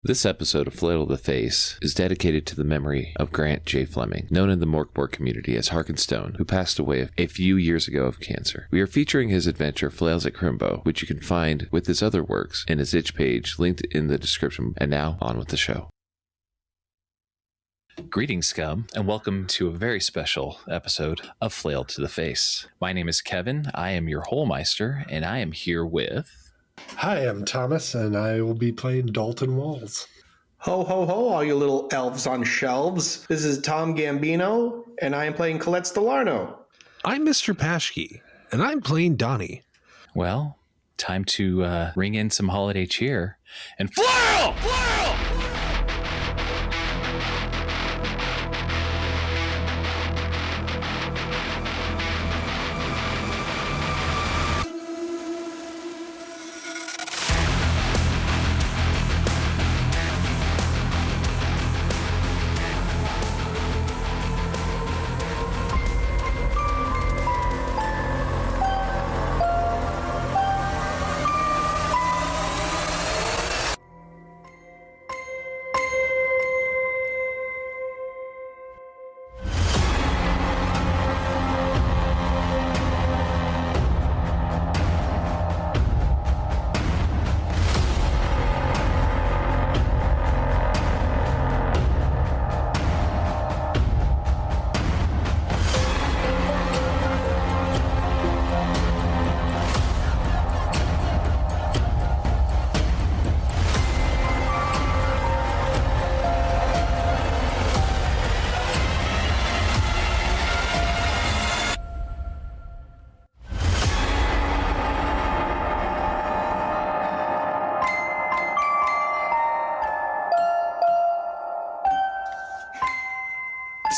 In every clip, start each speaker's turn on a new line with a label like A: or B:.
A: This episode of Flail to the Face is dedicated to the memory of Grant J. Fleming, known in the Mörk community as Harkenstone, who passed away a few years ago of cancer. We are featuring his adventure Flails at Chrimbo, which you can find with his other works in his itch page linked in the description. And now, on with the show. Greetings, scum, and welcome to a very special episode of Flail to the Face. My name is Kevin, I am your Holmeister, and I am here with...
B: Hi, I'm Thomas, and I will be playing Dalton Walls.
C: Ho, ho, ho, all you little elves on shelves. This is Tom Gambino, and I am playing Collette Stilano.
D: I'm Mr. Paschke, and I'm playing Donnie.
A: Well, time to ring in some holiday cheer and flail! Flail!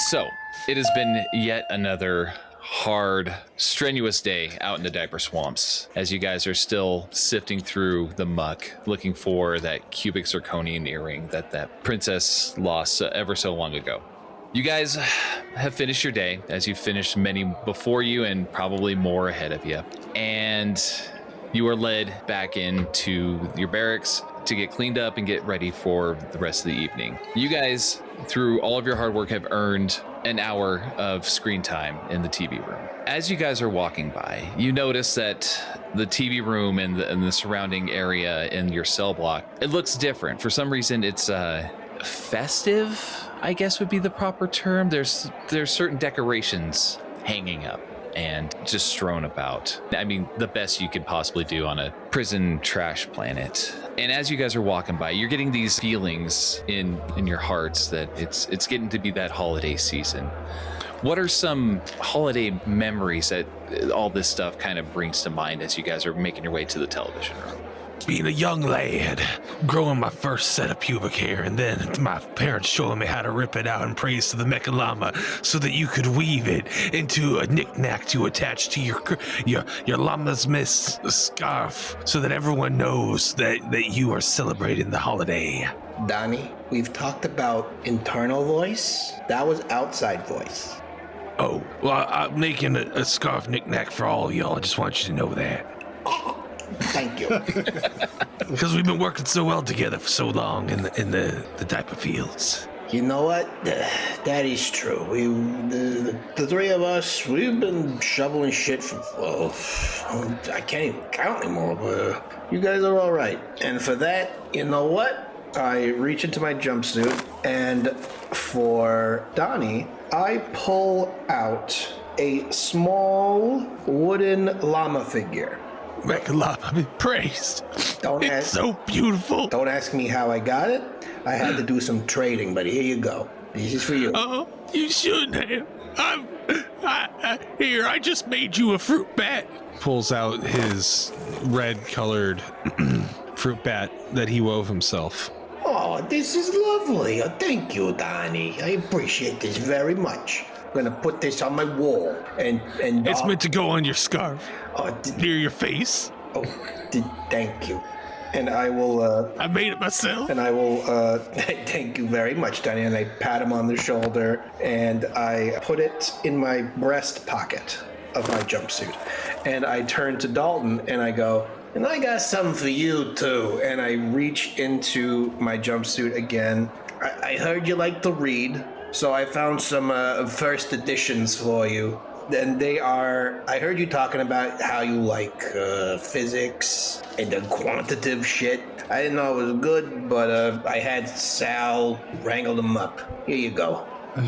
A: So, it has been yet another hard, strenuous day out in the diaper swamps as you guys are still sifting through the muck, looking for that cubic zirconian earring that princess lost ever so long ago. You guys have finished your day, as you've finished many before you and probably more ahead of you. And you are led back into your barracks to get cleaned up and get ready for the rest of the evening. You guys, through all of your hard work, have earned an hour of screen time in the TV room. As you guys are walking by, you notice that the TV room and the surrounding area in your cell block, it looks different. For some reason, it's festive, I guess would be the proper term. There's certain decorations hanging up and just strewn about. I mean, the best you could possibly do on a prison trash planet. And as you guys are walking by, you're getting these feelings in your hearts that it's getting to be that holiday season. What are some holiday memories that all this stuff kind of brings to mind as you guys are making your way to the television room?
D: Being a young lad, growing my first set of pubic hair, and then my parents showing me how to rip it out and praise to the Mecha Llama so that you could weave it into a knick-knack to attach to your llama's miss scarf so that everyone knows that you are celebrating the holiday.
C: Donnie, we've talked about internal voice. That was outside voice.
D: Oh, well, I'm making a scarf knick-knack for all of y'all. I just want you to know that.
C: Thank you.
D: Because we've been working so well together for so long in the diaper fields.
C: You know what? That is true. The three of us, we've been shoveling shit for, I can't even count anymore, but you guys are all right. And for that, you know what? I reach into my jumpsuit, and for Donnie, I pull out a small wooden llama figure.
D: Mecha Llama be praised. It's so beautiful.
C: Don't ask me how I got it. I had to do some trading, but here you go. This is for you.
D: Oh, you shouldn't have. Here, I just made you a fruit bat. Pulls out his red-colored fruit bat that he wove himself.
C: Oh, this is lovely. Thank you, Donnie. I appreciate this very much. I'm gonna put this on my wall, and
D: it's meant to go on your scarf, near your face.
C: Oh, thank you. And I will.
D: I made it myself.
C: And I will. Thank you very much, Donnie. And I pat him on the shoulder, and I put it in my breast pocket of my jumpsuit. And I turn to Dalton, and I go, And I got something for you, too. And I reach into my jumpsuit again. I heard you like to read, so I found some first editions for you. And they are, I heard you talking about how you like physics and the quantitative shit. I didn't know it was good, but I had Sal wrangle them up. Here you go.
B: I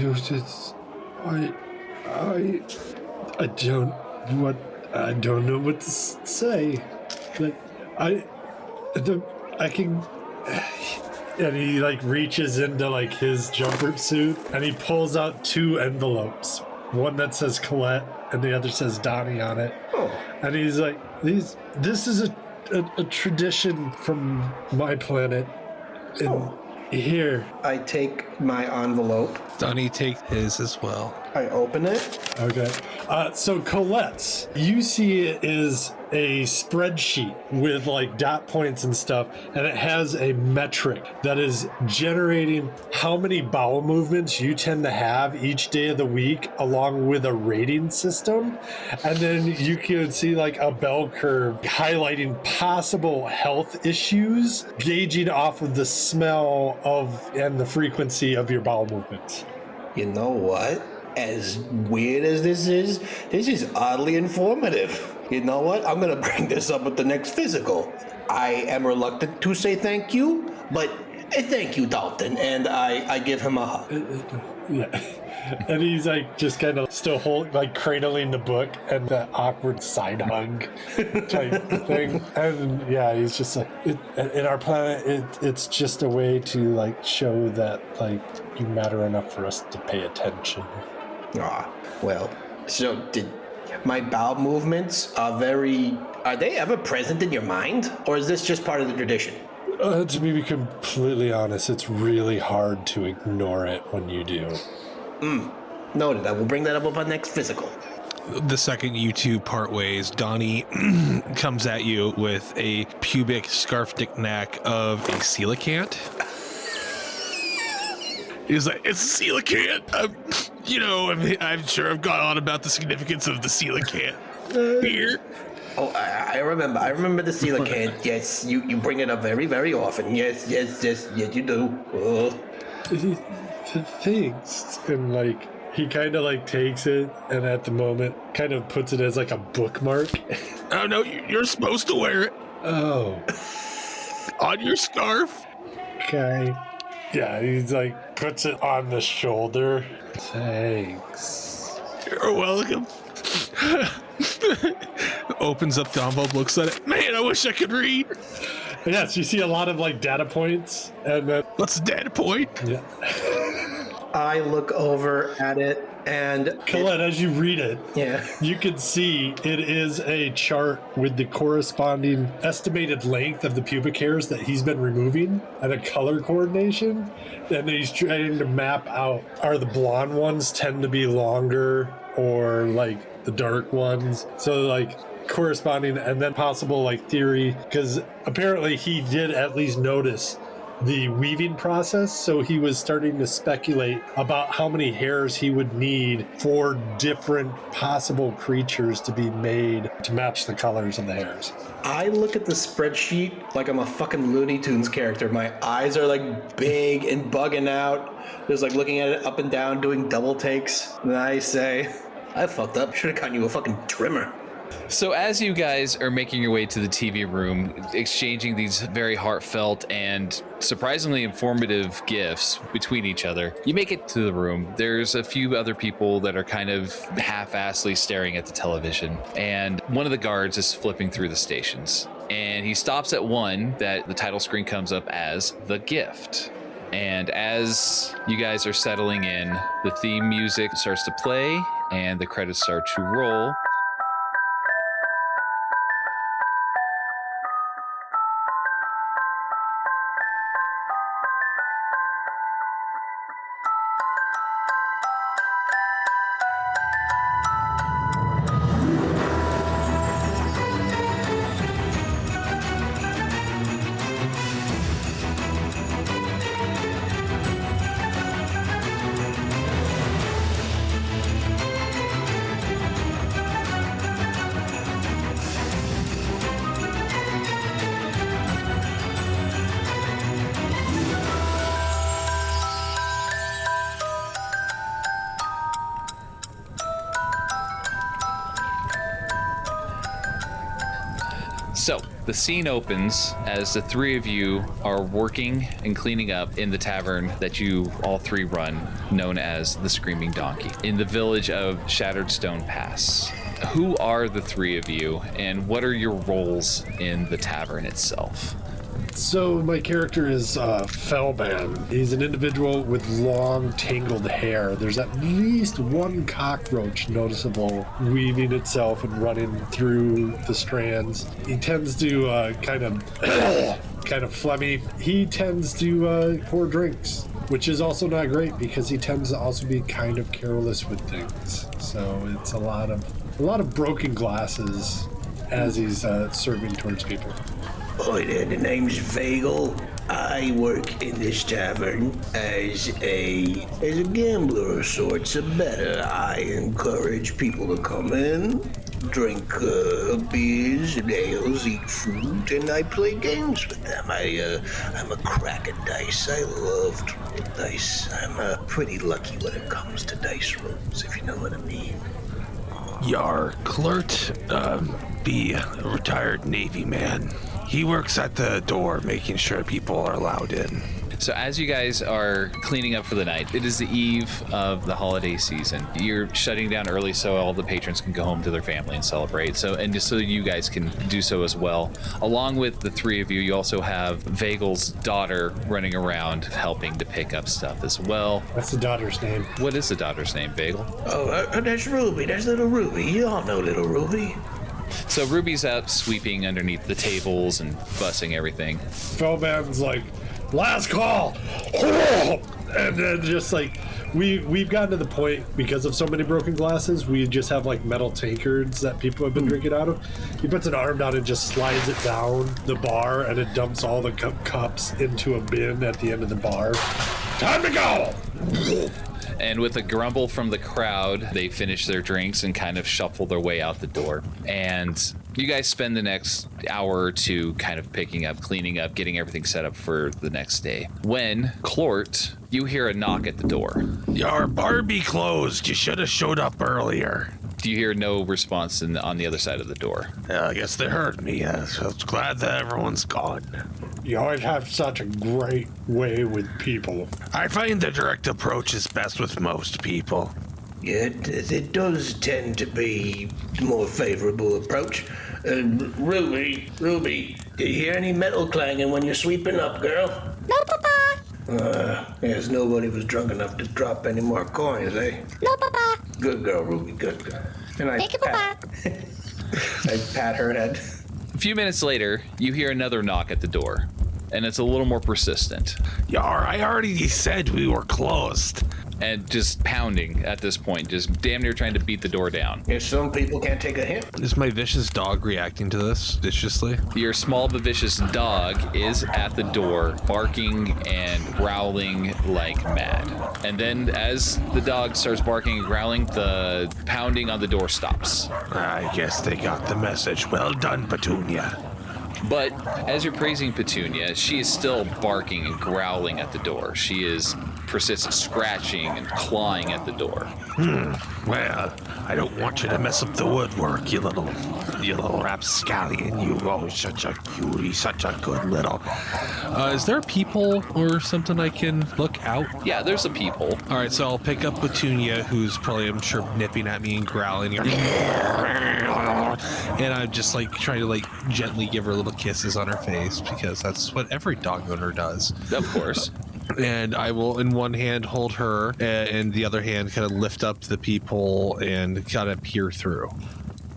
B: don't know what to say. Like, I can. And he like reaches into like his jumper suit and he pulls out 2 envelopes. One that says Collette and the other says Donnie on it.
C: Oh.
B: And he's like, this is a tradition from my planet. And here.
C: I take my envelope.
D: Donnie take his as well.
C: I open it.
B: Okay. So Colette's, you see it is a spreadsheet with like dot points and stuff, and it has a metric that is generating how many bowel movements you tend to have each day of the week, along with a rating system. And then you can see like a bell curve highlighting possible health issues, gauging off of the smell of and the frequency of your bowel movements.
C: You know what? As weird as this is oddly informative. You know what? I'm gonna bring this up at the next physical. I am reluctant to say thank you, but thank you, Dalton. And I give him a hug.
B: Yeah. And he's like just kind of still cradling the book and the awkward side hug type thing. And yeah, he's just like, in our planet, it's just a way to like show that like you matter enough for us to pay attention.
C: Well, so did my bowel movements are they ever present in your mind? Or is this just part of the tradition?
B: To be completely honest, it's really hard to ignore it when you do.
C: Noted. I will bring that up on next physical.
D: The second you two part ways, Donnie comes at you with a pubic scarf knick-knack of a coelacanth. He's like, it's a coelacanth. I'm sure I've gone on about the significance of the coelacanth here.
C: Oh, I remember. I remember the coelacanth. Yes, you bring it up very, very often. Yes, you do.
B: Thanks. And like he kind of like takes it and at the moment kind of puts it as like a bookmark.
D: Oh no, you're supposed to wear it.
B: Oh.
D: On your scarf.
B: Okay. Yeah, he's like puts it on the shoulder. Thanks.
D: You're welcome. Opens up the envelope, looks at it. Man, I wish I could read.
B: Yes, you see a lot of like data points, and then
D: what's the data point?
B: Yeah.
C: I look over at it and
B: Collette, as you read it,
C: yeah, you
B: can see it is a chart with the corresponding estimated length of the pubic hairs that he's been removing and a color coordination. And he's trying to map out, are the blonde ones tend to be longer or like the dark ones? So like corresponding, and then possible like theory, because apparently he did at least notice the weaving process, so he was starting to speculate about how many hairs he would need for different possible creatures to be made to match the colors of the hairs.
C: I look at the spreadsheet like I'm a fucking Looney Tunes character. My eyes are like big and bugging out, just like looking at it up and down, doing double takes. And I say, I fucked up. Should have gotten you a fucking trimmer.
A: So as you guys are making your way to the TV room, exchanging these very heartfelt and surprisingly informative gifts between each other, you make it to the room. There's a few other people that are kind of half-assedly staring at the television, and one of the guards is flipping through the stations. And he stops at one that the title screen comes up as The Gift. And as you guys are settling in, the theme music starts to play and the credits start to roll. So the scene opens as the three of you are working and cleaning up in the tavern that you all three run, known as the Screaming Donkey, in the village of Shattered Stone Pass. Who are the three of you, and what are your roles in the tavern itself?
B: So my character is Felban. He's an individual with long, tangled hair. There's at least one cockroach noticeable weaving itself and running through the strands. He tends to kind of phlegmy. He tends to pour drinks, which is also not great because he tends to also be kind of careless with things. So it's a lot of broken glasses as he's serving towards people.
C: Oi there, the name's Vagal. I work in this tavern as a gambler of sorts, a better. I encourage people to come in, drink beers and ales, eat food, and I play games with them. I'm a crack at dice. I love to roll dice. I'm pretty lucky when it comes to dice rolls, if you know what I mean.
D: Yar, Klort, be a retired Navy man. He works at the door, making sure people are allowed in.
A: So as you guys are cleaning up for the night, it is the eve of the holiday season. You're shutting down early so all the patrons can go home to their family and celebrate. So just so you guys can do so as well. Along with the three of you, you also have Vagal's daughter running around helping to pick up stuff as well.
B: What's the daughter's name?
A: What is the daughter's name, Vagal?
C: Oh, that's Ruby. That's little Ruby. You all know little Ruby.
A: So Ruby's out sweeping underneath the tables and bussing everything.
B: Felban's like, last call! And then just like, we've gotten to the point, because of so many broken glasses, we just have like metal tankards that people have been drinking out of. He puts an arm down and just slides it down the bar, and it dumps all the cups into a bin at the end of the bar. Time to go!
A: And with a grumble from the crowd, they finish their drinks and kind of shuffle their way out the door. And you guys spend the next hour or two kind of picking up, cleaning up, getting everything set up for the next day. When, Klort, you hear a knock at the door.
D: Yar, Barbie closed. You should have showed up earlier.
A: Do you hear no response on the other side of the door?
D: I guess they heard me. So I'm glad that everyone's gone.
B: You always have such a great way with people.
D: I find the direct approach is best with most people.
C: Yeah, it does tend to be a more favorable approach. Ruby, do you hear any metal clanging when you're sweeping up, girl?
E: No, Papa.
C: Yes, nobody was drunk enough to drop any more coins, eh?
E: No, Papa.
C: Good girl, Ruby, good girl. And
E: Thank you, Papa.
C: I pat her head.
A: A few minutes later, you hear another knock at the door, and it's a little more persistent.
D: Yar, I already said we were closed.
A: And just pounding at this point, just damn near trying to beat the door down.
C: Yes, some people can't take a hint.
D: Is my vicious dog reacting to this viciously?
A: Your small but vicious dog is at the door, barking and growling like mad. And then as the dog starts barking and growling, the pounding on the door stops.
D: I guess they got the message. Well done, Petunia.
A: But as you're praising Petunia, she is still barking and growling at the door. She is persistent scratching and clawing at the door.
D: Well, I don't want you to mess up the woodwork, you little rapscallion. You oh, such a cutie, such a good little. Is there people or something I can look out?
A: Yeah, there's a people.
D: All right, so I'll pick up Petunia, who's probably, I'm sure, nipping at me and growling. And I'm just like trying to like gently give her little kisses on her face because that's what every dog owner does.
A: Of course.
D: And I will, in one hand, hold her, and the other hand, kind of lift up the people and kind of peer through.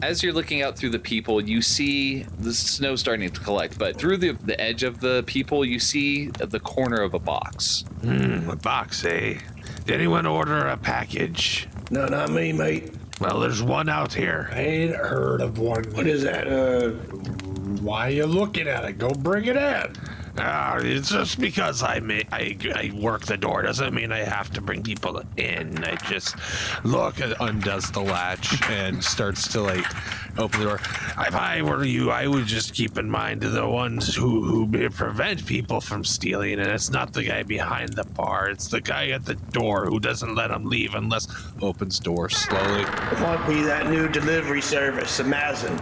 A: As you're looking out through the people, you see the snow starting to collect, but through the edge of the people, you see the corner of a box.
D: A box, eh? Did anyone order a package?
C: No, not me, mate.
D: Well, there's one out here.
B: I ain't heard of one.
C: What is that?
B: Why are you looking at it? Go bring it in.
D: It's just because I work the door doesn't mean I have to bring people in. I just undoes the latch and starts to like open the door. If I were you, I would just keep in mind the ones who prevent people from stealing, and it's not the guy behind the bar. It's the guy at the door who doesn't let them leave unless opens door slowly.
C: It might be that new delivery service, Amazon.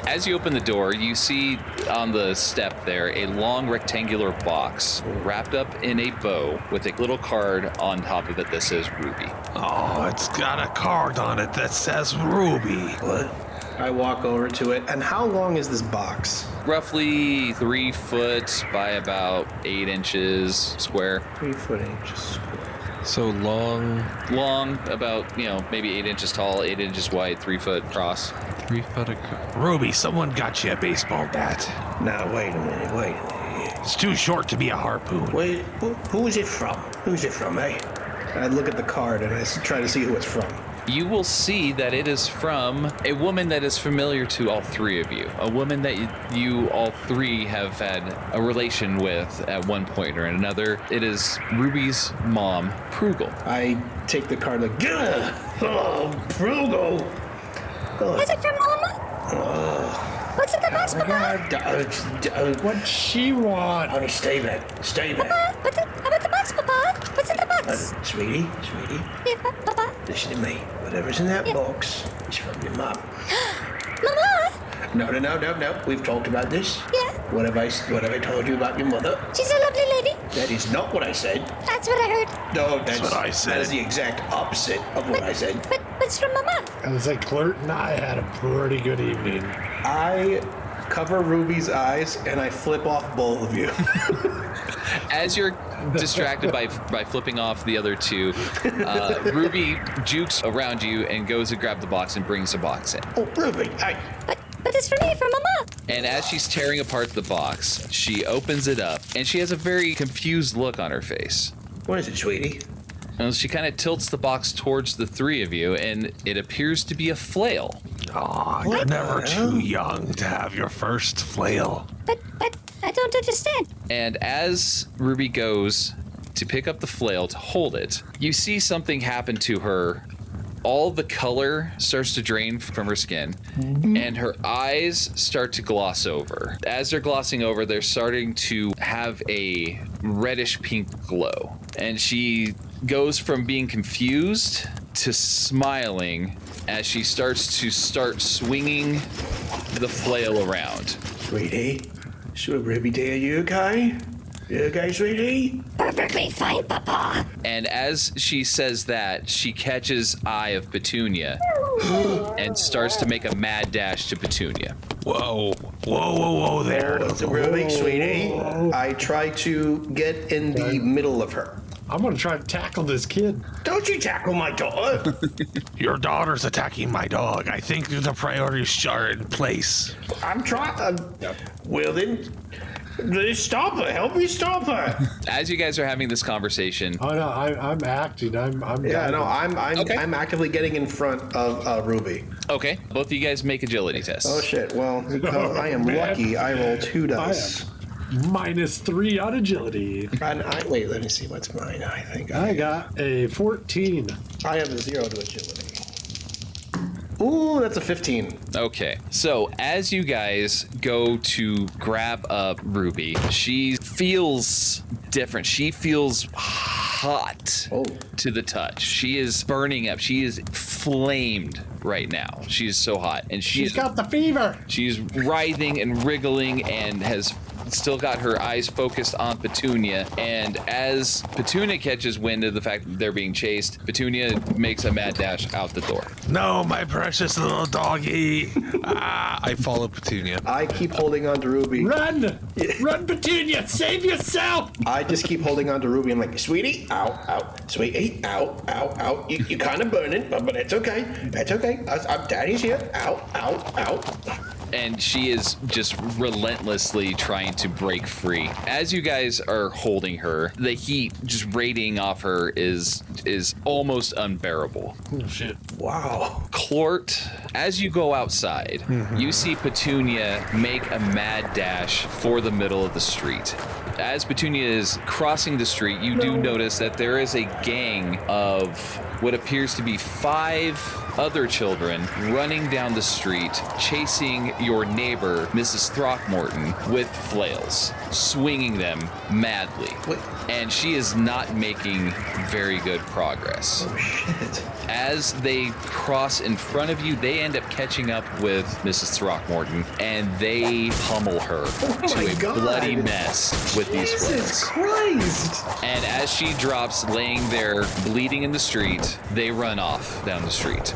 A: As you open the door, you see on the step there a long rectangular box wrapped up in a bow with a little card on top of it that says Ruby.
D: Oh, it's got a card on it that says Ruby.
C: What? I walk over to it. And how long is this box?
A: Roughly 3 foot by about 8 inches square.
C: 3 foot inches square.
F: So long.
A: Long, about, maybe 8 inches tall, 8 inches wide, 3 foot across.
F: 3 foot across.
D: Ruby, someone got you a baseball bat.
C: Now, wait a minute.
D: It's too short to be a harpoon.
C: Wait, who is it from? Who's it from, eh? I look at the card and I try to see who it's from.
A: You will see that it is from a woman that is familiar to all 3 of you. A woman that you all 3 have had a relation with at one point or another. It is Ruby's mom, Prugel.
C: I take the card like, Gah! Oh, Frugal!
E: Is it from Mama? What's in the box, Papa?
B: What'd she want?
C: Honey, stay back.
E: Papa, how about the box, Papa? What's in the box?
C: Sweetie,
E: Yeah, Papa.
C: listen to me. Whatever's in that box is from your mom.
E: Mama?
C: No. We've talked about this.
E: Yeah.
C: What have I told you about your mother?
E: She's a lovely lady.
C: That is not what I said.
E: That's what I heard.
C: No, that's
D: what I said.
C: That is the exact opposite of what I said.
E: But what's from Mama?
B: I was like, Klort and I had a pretty good evening.
C: I cover Ruby's eyes and I flip off both of you.
A: As you're distracted by flipping off the other 2, Ruby jukes around you and goes to grab the box and brings the box in.
C: Oh, Ruby, hey.
E: But it's from me, from Mama.
A: And as she's tearing apart the box, she opens it up and she has a very confused look on her face.
C: What is it, sweetie?
A: And she kind of tilts the box towards the 3 of you, and it appears to be a flail.
D: Aw, you're never too young to have your first flail.
E: But I don't understand.
A: And as Ruby goes to pick up the flail to hold it, you see something happen to her. All the color starts to drain from her skin, and her eyes start to gloss over. As they're glossing over, they're starting to have a reddish pink glow. And she goes from being confused to smiling as she starts swinging the flail around.
C: Sweetie, so Ruby, dear, you okay? You okay, sweetie?
E: Perfectly fine, Papa.
A: And as she says that, she catches eye of Petunia and starts to make a mad dash to Petunia.
D: Whoa there.
C: Ruby, sweetie, I try to get in the middle of her.
B: I'm gonna try to tackle this kid.
C: Don't you tackle my daughter.
D: Your daughter's attacking my dog. I think the priorities are in place.
C: I'm trying. Well then, stop her. Help me stop her.
A: As you guys are having this conversation,
B: Oh no, I'm acting. I'm
C: Yeah, no,
A: Okay.
C: I'm actively getting in front of Ruby.
A: okay, both of you guys make agility tests.
C: Oh shit. Well, I am
B: man.
C: lucky. I roll 2 dice.
B: -3 on agility.
C: And wait, let me see what's mine. I think
B: I got a 14.
C: I have a 0 to agility. Ooh, that's a 15.
A: Okay, so as you guys go to grab up Ruby, she feels different. She feels hot to the touch. She is burning up. She is flamed right now. She is so hot. And
B: She's got the fever.
A: she's writhing and wriggling and has still got her eyes focused on Petunia. And as Petunia catches wind of the fact that they're being chased, Petunia makes a mad dash out the door.
D: No, my precious little doggy.
F: I follow Petunia.
C: I keep holding on to Ruby.
B: Run! Run, Petunia! Save yourself!
C: I just keep holding on to Ruby. I'm like, sweetie, ow, sweetie, ow. You kind of burning, but it's okay. That's okay. I'm Daddy's here. Ow.
A: And she is just relentlessly trying to break free. As you guys are holding her, the heat just radiating off her is almost unbearable.
B: Oh shit.
C: Wow.
A: Klort, as you go outside, you see Petunia make a mad dash for the middle of the street. As Petunia is crossing the street, you do notice that there is a gang of what appears to be 5 other children running down the street, chasing your neighbor, Mrs. Throckmorton, with flails, swinging them madly.
C: Wait.
A: And she is not making very good progress.
C: Oh, shit.
A: As they cross in front of you, they end up catching up with Mrs. Throckmorton, and they pummel her to a
C: God.
A: bloody mess with these
C: Jesus
A: flails.
C: Christ!
A: And as she drops laying there bleeding in the street, they run off down the street.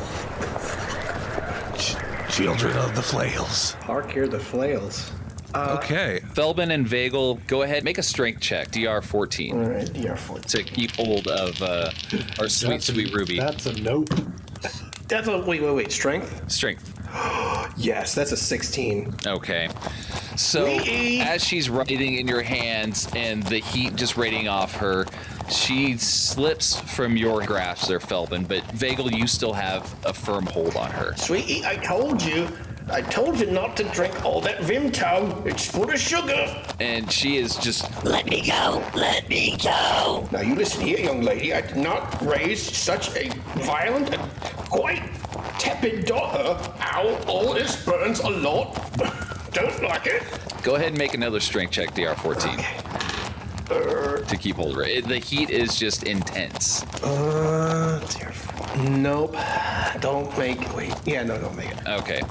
D: Children of the Flails.
C: Hark hear the flails.
F: Okay.
A: Felban and Vagal, go ahead, make a strength check, DR 14,
C: All right, DR4.
A: to keep hold of our sweet Ruby.
B: That's a nope.
C: That's a wait. Strength?
A: Strength.
C: Yes, that's a 16.
A: Okay. So
C: Wee.
A: as she's writhing in your hands and the heat just radiating off her, she slips from your grasp there, Felban, but Vagal, you still have a firm hold on her.
C: Sweetie, I told you not to drink all that Vimto. It's full of sugar.
A: And she is just,
E: Let me go.
C: Now you listen here, young lady. I did not raise such a violent and quite tepid daughter. Ow, all this burns a lot. Don't like it.
A: go ahead and make another strength check, DR 14. To keep hold of her. The heat is just intense.
C: Nope. Don't make. Don't make it.
A: Okay.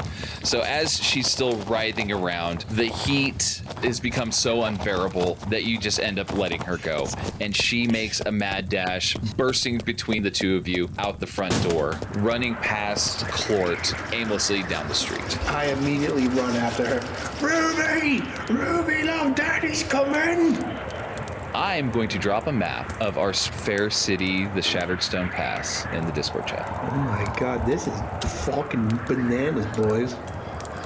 A: So as she's still writhing around, the heat has become so unbearable that you just end up letting her go. And she makes a mad dash, bursting between the two of you out the front door, running past Klort aimlessly down the street.
C: I immediately run after her. Ruby, love, Daddy's coming.
A: I'm going to drop a map of our fair city, the Shattered Stone Pass, in the Discord chat.
C: Oh my God, this is fucking bananas, boys.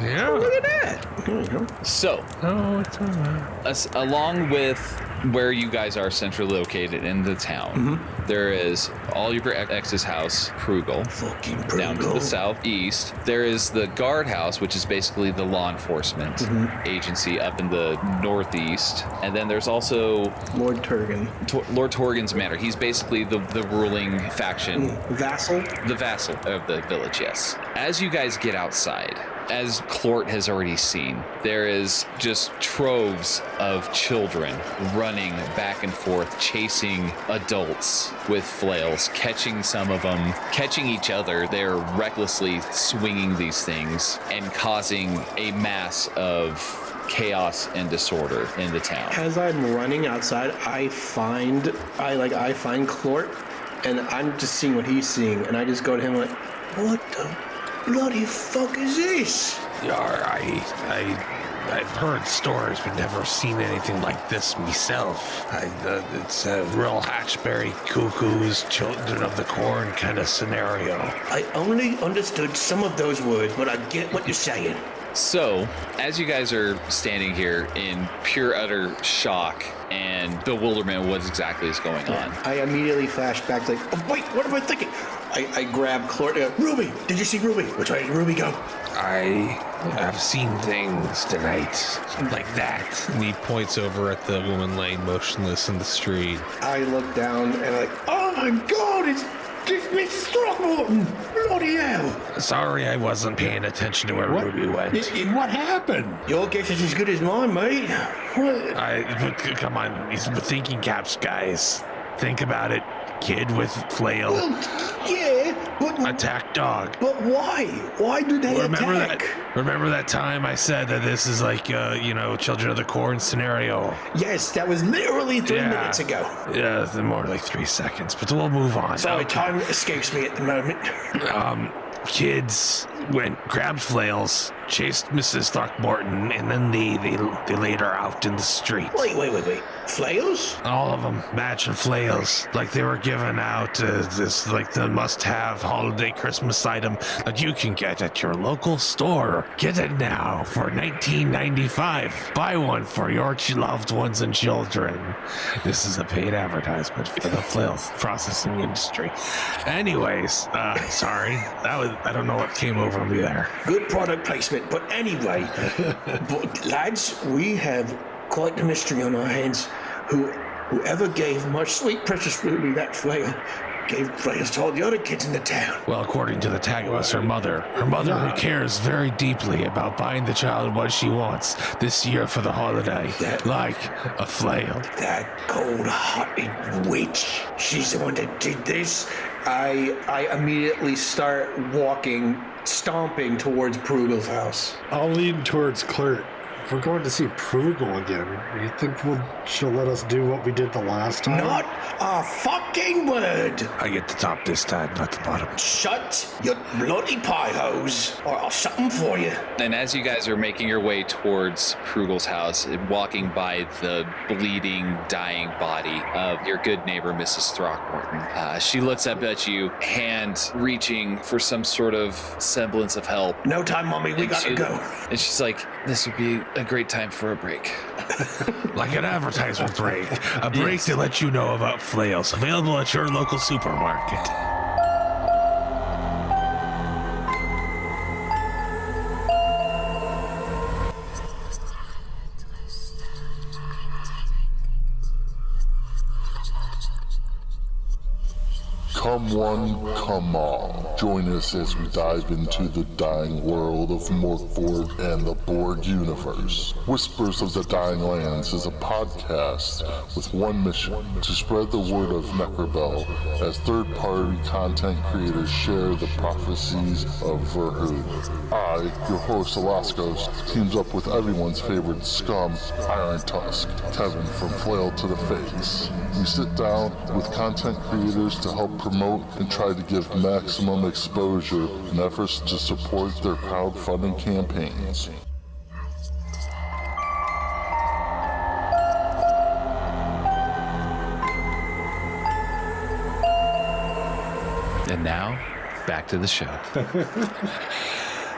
D: Yeah.
C: Look at that. Here we go.
A: So,
D: Oh, it's all right.
A: along with where you guys are centrally located in the town, there is Oliver X's house, Krugel.
C: Fucking
A: Down to the
C: brutal.
A: southeast, there is the guardhouse, which is basically the law enforcement agency up in the northeast. And then there's also
C: Lord Turgan.
A: Lord Torgan's manor. He's basically the ruling faction,
C: Vassal?
A: the vassal of the village, yes. As you guys get outside, as Klort has already seen, there is just troves of children running back and forth, chasing adults with flails, catching some of them, catching each other. They're recklessly swinging these things and causing a mass of chaos and disorder in the town.
C: As I'm running outside, I find Klort, and I'm just seeing what he's seeing, and I just go to him like, what the bloody fuck is this?
D: I've heard stories, but never seen anything like this myself. It's a real Hatchberry Cuckoo's Children of the Corn kind of scenario.
C: I only understood some of those words, but I get what you're saying.
A: So, as you guys are standing here in pure utter shock and bewilderment of what exactly is going on,
C: I immediately flash back like, oh wait, what am I thinking? I grab Klort. Ruby, did you see Ruby? Which way did Ruby go?
D: I have seen things tonight like that.
F: And he points over at the woman laying motionless in the street.
C: I look down and I'm like, oh my God, it's Mrs. Throckmorton! Bloody hell!
D: Sorry, I wasn't paying attention to where
B: What?
D: Ruby went.
B: What happened?
C: Your guess is as good as mine, mate. What?
D: Come on, these thinking caps, guys. Think about it. Kid with flail.
C: Well, yeah, but
D: Attack dog.
C: But why? Why did they attack?
D: Remember that time I said that this is like, Children of the Corn scenario?
C: Yes, that was literally 3 minutes ago.
D: Yeah, more like 3 seconds, but we'll move on.
C: Sorry, time escapes me at the moment.
D: Kids grabbed flails, chased Mrs. Throckmorton, and then they laid her out in the street.
C: Wait. Flails?
D: All of them matching flails, like they were giving out this like the must-have holiday Christmas item that you can get at your local store. Get it now for $19.95. Buy one for your loved ones and children. This is a paid advertisement for the flails processing industry. Anyways, sorry, I don't know what came over me there.
C: Good product placement, but anyway, but lads, we have quite the mystery on our hands. Whoever gave my sweet precious Ruby that flail gave Flails to all the other kids in the town.
D: Well, according to the tag, it was her mother. Her mother who cares very deeply about buying the child what she wants this year for the holiday, like a flail.
C: That cold-hearted witch. She's the one that did this. I immediately start stomping towards Prugel's house.
B: I'll lean towards Klort. If we're going to see Prugel again, you think she'll let us do what we did the last time?
C: Not a fucking word.
D: I get the top this time, not the bottom.
C: Shut your bloody pie hose, or I'll shut them for you.
A: And as you guys are making your way towards Prugel's house, walking by the bleeding, dying body of your good neighbor, Mrs. Throckmorton, she looks up at you, hand reaching for some sort of semblance of help.
C: No time, Mommy. We gotta go.
A: And she's like, this would be a great time for a break.
D: Like an advertisement break. A break to let you know about Flails, available at your local supermarket.
G: Come one, come all. Join us as we dive into the dying world of Morkborg and the Borg universe. Whispers of the Dying Lands is a podcast with one mission: to spread the word of Necrobell as third-party content creators share the prophecies of Verhood. I, your host Alaskos, teams up with everyone's favorite scum, Iron Tusk, Kevin from FLAIL-TO the Face. We sit down with content creators to help promote and try to give maximum exposure in efforts to support their crowdfunding campaigns.
A: And now, back to the show.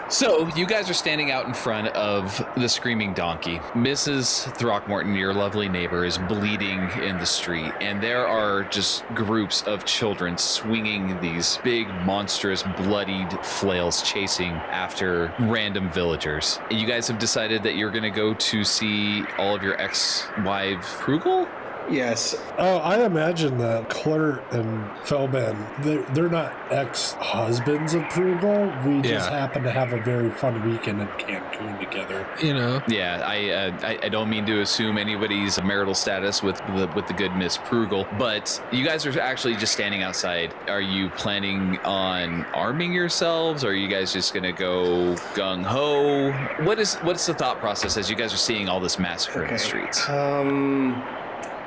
A: So, you guys are standing out in front of the Screaming Donkey. Mrs. Throckmorton, your lovely neighbor, is bleeding in the street, and there are just groups of children swinging these big, monstrous, bloodied flails chasing after random villagers. You guys have decided that you're going to go to see all of your ex-wife Prugel?
C: Yes.
B: Oh, I imagine that Klort and Felban, they're not ex-husbands of Prugel. We just happen to have a very fun weekend in Cancun together.
F: You know.
A: Yeah, I don't mean to assume anybody's marital status with the good Miss Prugel, but you guys are actually just standing outside. Are you planning on arming yourselves? Or are you guys just gonna go gung-ho? What's the thought process as you guys are seeing all this massacre in the streets?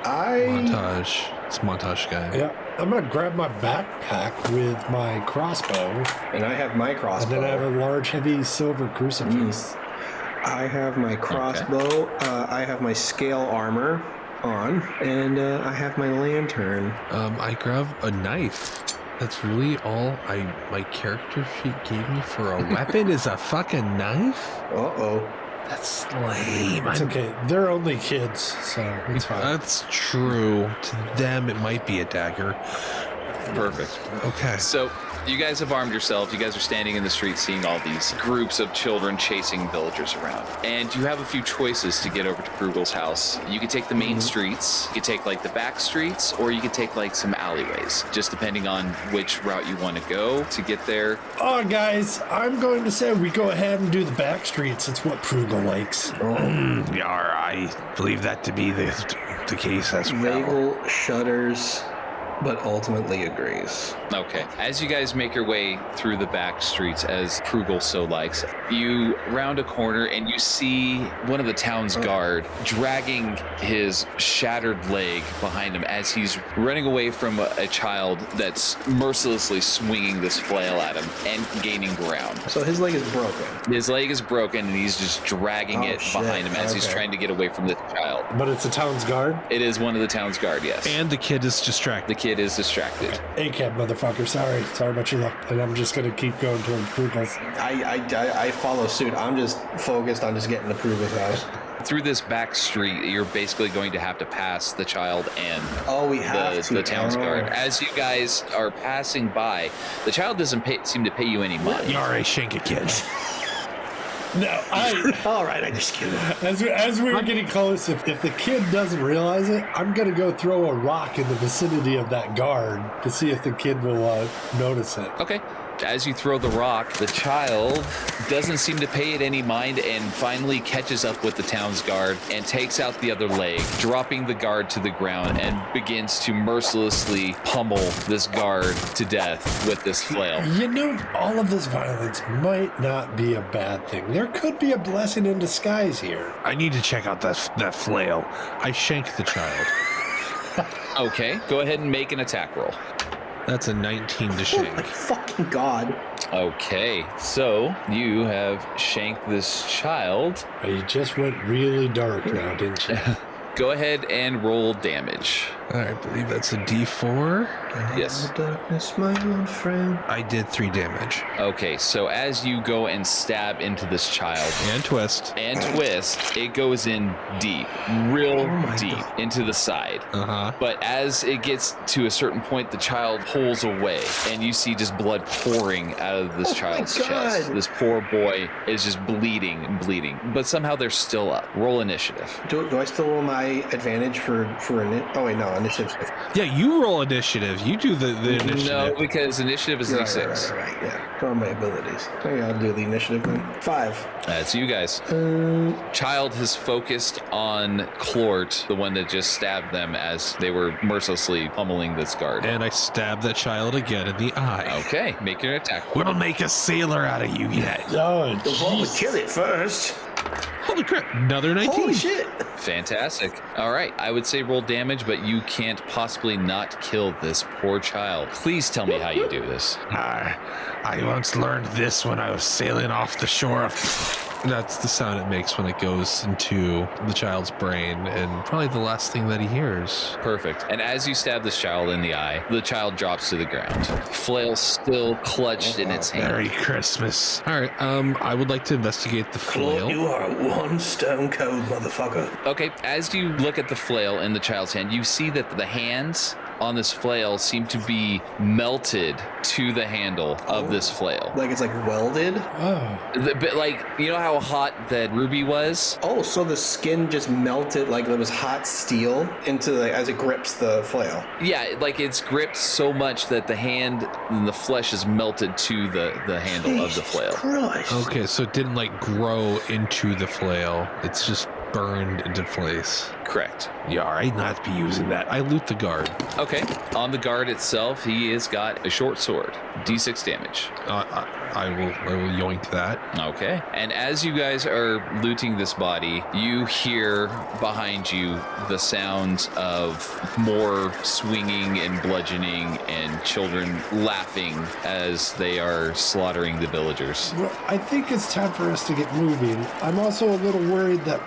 F: Montage. It's montage guy.
B: Yeah, I'm gonna grab my backpack with my crossbow.
C: And I have my crossbow.
B: And then I have a large, heavy silver crucifix.
C: I have my crossbow. Okay. I have my scale armor on. And I have my lantern.
F: I grab a knife. That's really all my character sheet gave me for a weapon is a fucking knife?
C: Uh-oh.
D: That's lame.
B: It's okay. They're only kids, so it's fine.
F: That's true. To them, it might be a dagger.
A: Perfect.
F: Okay.
A: So you guys have armed yourselves. You guys are standing in the street seeing all these groups of children chasing villagers around. And you have a few choices to get over to Prugel's house. You could take the main streets, you could take like the back streets, or you could take like some alleyways, just depending on which route you want to go to get there.
B: Oh, guys, I'm going to say we go ahead and do the back streets. It's what Prugel likes.
D: I believe that to be the case as well.
C: Vagal shudders, but ultimately agrees.
A: Okay. As you guys make your way through the back streets, as Prugel so likes, you round a corner and you see one of the town's guard dragging his shattered leg behind him as he's running away from a child that's mercilessly swinging this flail at him and gaining ground.
C: So his leg is broken.
A: His leg is broken and he's just dragging it behind him as he's trying to get away from this child.
B: But it's a town's guard?
A: It is one of the town's guard, yes.
F: And the kid is distracted.
A: The kid is distracted.
B: A-cab, motherfucker. Sorry about your luck. And I'm just going to keep going towards Prugel's.
C: I follow suit. I'm just focused on just getting to Prugel's house.
A: Through this back street, you're basically going to have to pass the child and the town's guard. As you guys are passing by, the child doesn't seem to pay you any money.
D: You're a shank a kid.
B: No,
C: All right, I just kidding.
B: as we were getting close, if the kid doesn't realize it, I'm going to go throw a rock in the vicinity of that guard to see if the kid will notice it.
A: Okay. As you throw the rock, the child doesn't seem to pay it any mind and finally catches up with the town's guard and takes out the other leg, dropping the guard to the ground and begins to mercilessly pummel this guard to death with this flail.
B: You know, all of this violence might not be a bad thing. There could be a blessing in disguise here.
D: I need to check out that flail. I shanked the child.
A: Okay, go ahead and make an attack roll.
D: That's a 19 to
C: Oh my
D: shank.
C: fucking god.
A: Okay, so you have shanked this child.
B: You just went really dark now, didn't you?
A: Go ahead and roll damage.
D: I believe that's a D4.
A: Yes.
C: Darkness, my old friend.
D: I did 3 damage.
A: Okay, so as you go and stab into this child
D: And twist.
A: and twist, it goes in deep, real deep into the side.
D: Uh-huh.
A: But as it gets to a certain point, the child pulls away, and you see just blood pouring out of this child's
C: God.
A: chest. This poor boy is just bleeding and bleeding, but somehow they're still up. Roll initiative.
C: Do I still roll my advantage for oh wait, no, initiative.
D: Yeah, you roll initiative. You do the initiative.
A: No, because initiative is D6.
C: Right, yeah. Go on my abilities. Okay, I'll do the initiative then. 5.
A: That's you guys. Child has focused on Klort, the one that just stabbed them as they were mercilessly pummeling this guard.
D: And I stab that child again in the eye.
A: Okay, make your attack.
D: We'll make a sailor out of you yet.
B: Oh,
C: The ball would
B: jeez.
C: kill it first.
D: Holy crap, another 19.
C: Holy shit.
A: Fantastic. All right, I would say roll damage, but you can't possibly not kill this poor child. Please tell me how you do this.
D: I once learned this when I was sailing off the shore of... That's the sound it makes when it goes into the child's brain, and probably the last thing that he hears.
A: Perfect. And as you stab this child in the eye, the child drops to the ground. Flail still clutched in its hand.
D: Merry Christmas. All right, I would like to investigate the flail.
C: You are one stone cold motherfucker.
A: Okay, as you look at the flail in the child's hand, you see that the hands on this flail seem to be melted to the handle of this flail.
C: Like it's like welded.
B: Oh,
A: But like, you know how hot that ruby was?
C: Oh, so the skin just melted like it was hot steel into as it grips the flail.
A: Yeah, like it's gripped so much that the hand and the flesh is melted to the handle of the flail.
C: Christ.
D: Okay, so it didn't like grow into the flail. It's just burned into place.
A: Correct.
D: Yeah, all right, not to be using that. I loot the guard.
A: Okay, on the guard itself, he has got a short sword, D6 damage.
D: I will yoink that.
A: Okay, and as you guys are looting this body, you hear behind you the sounds of more swinging and bludgeoning and children laughing as they are slaughtering the villagers.
B: well, I think it's time for us to get moving. I'm also a little worried that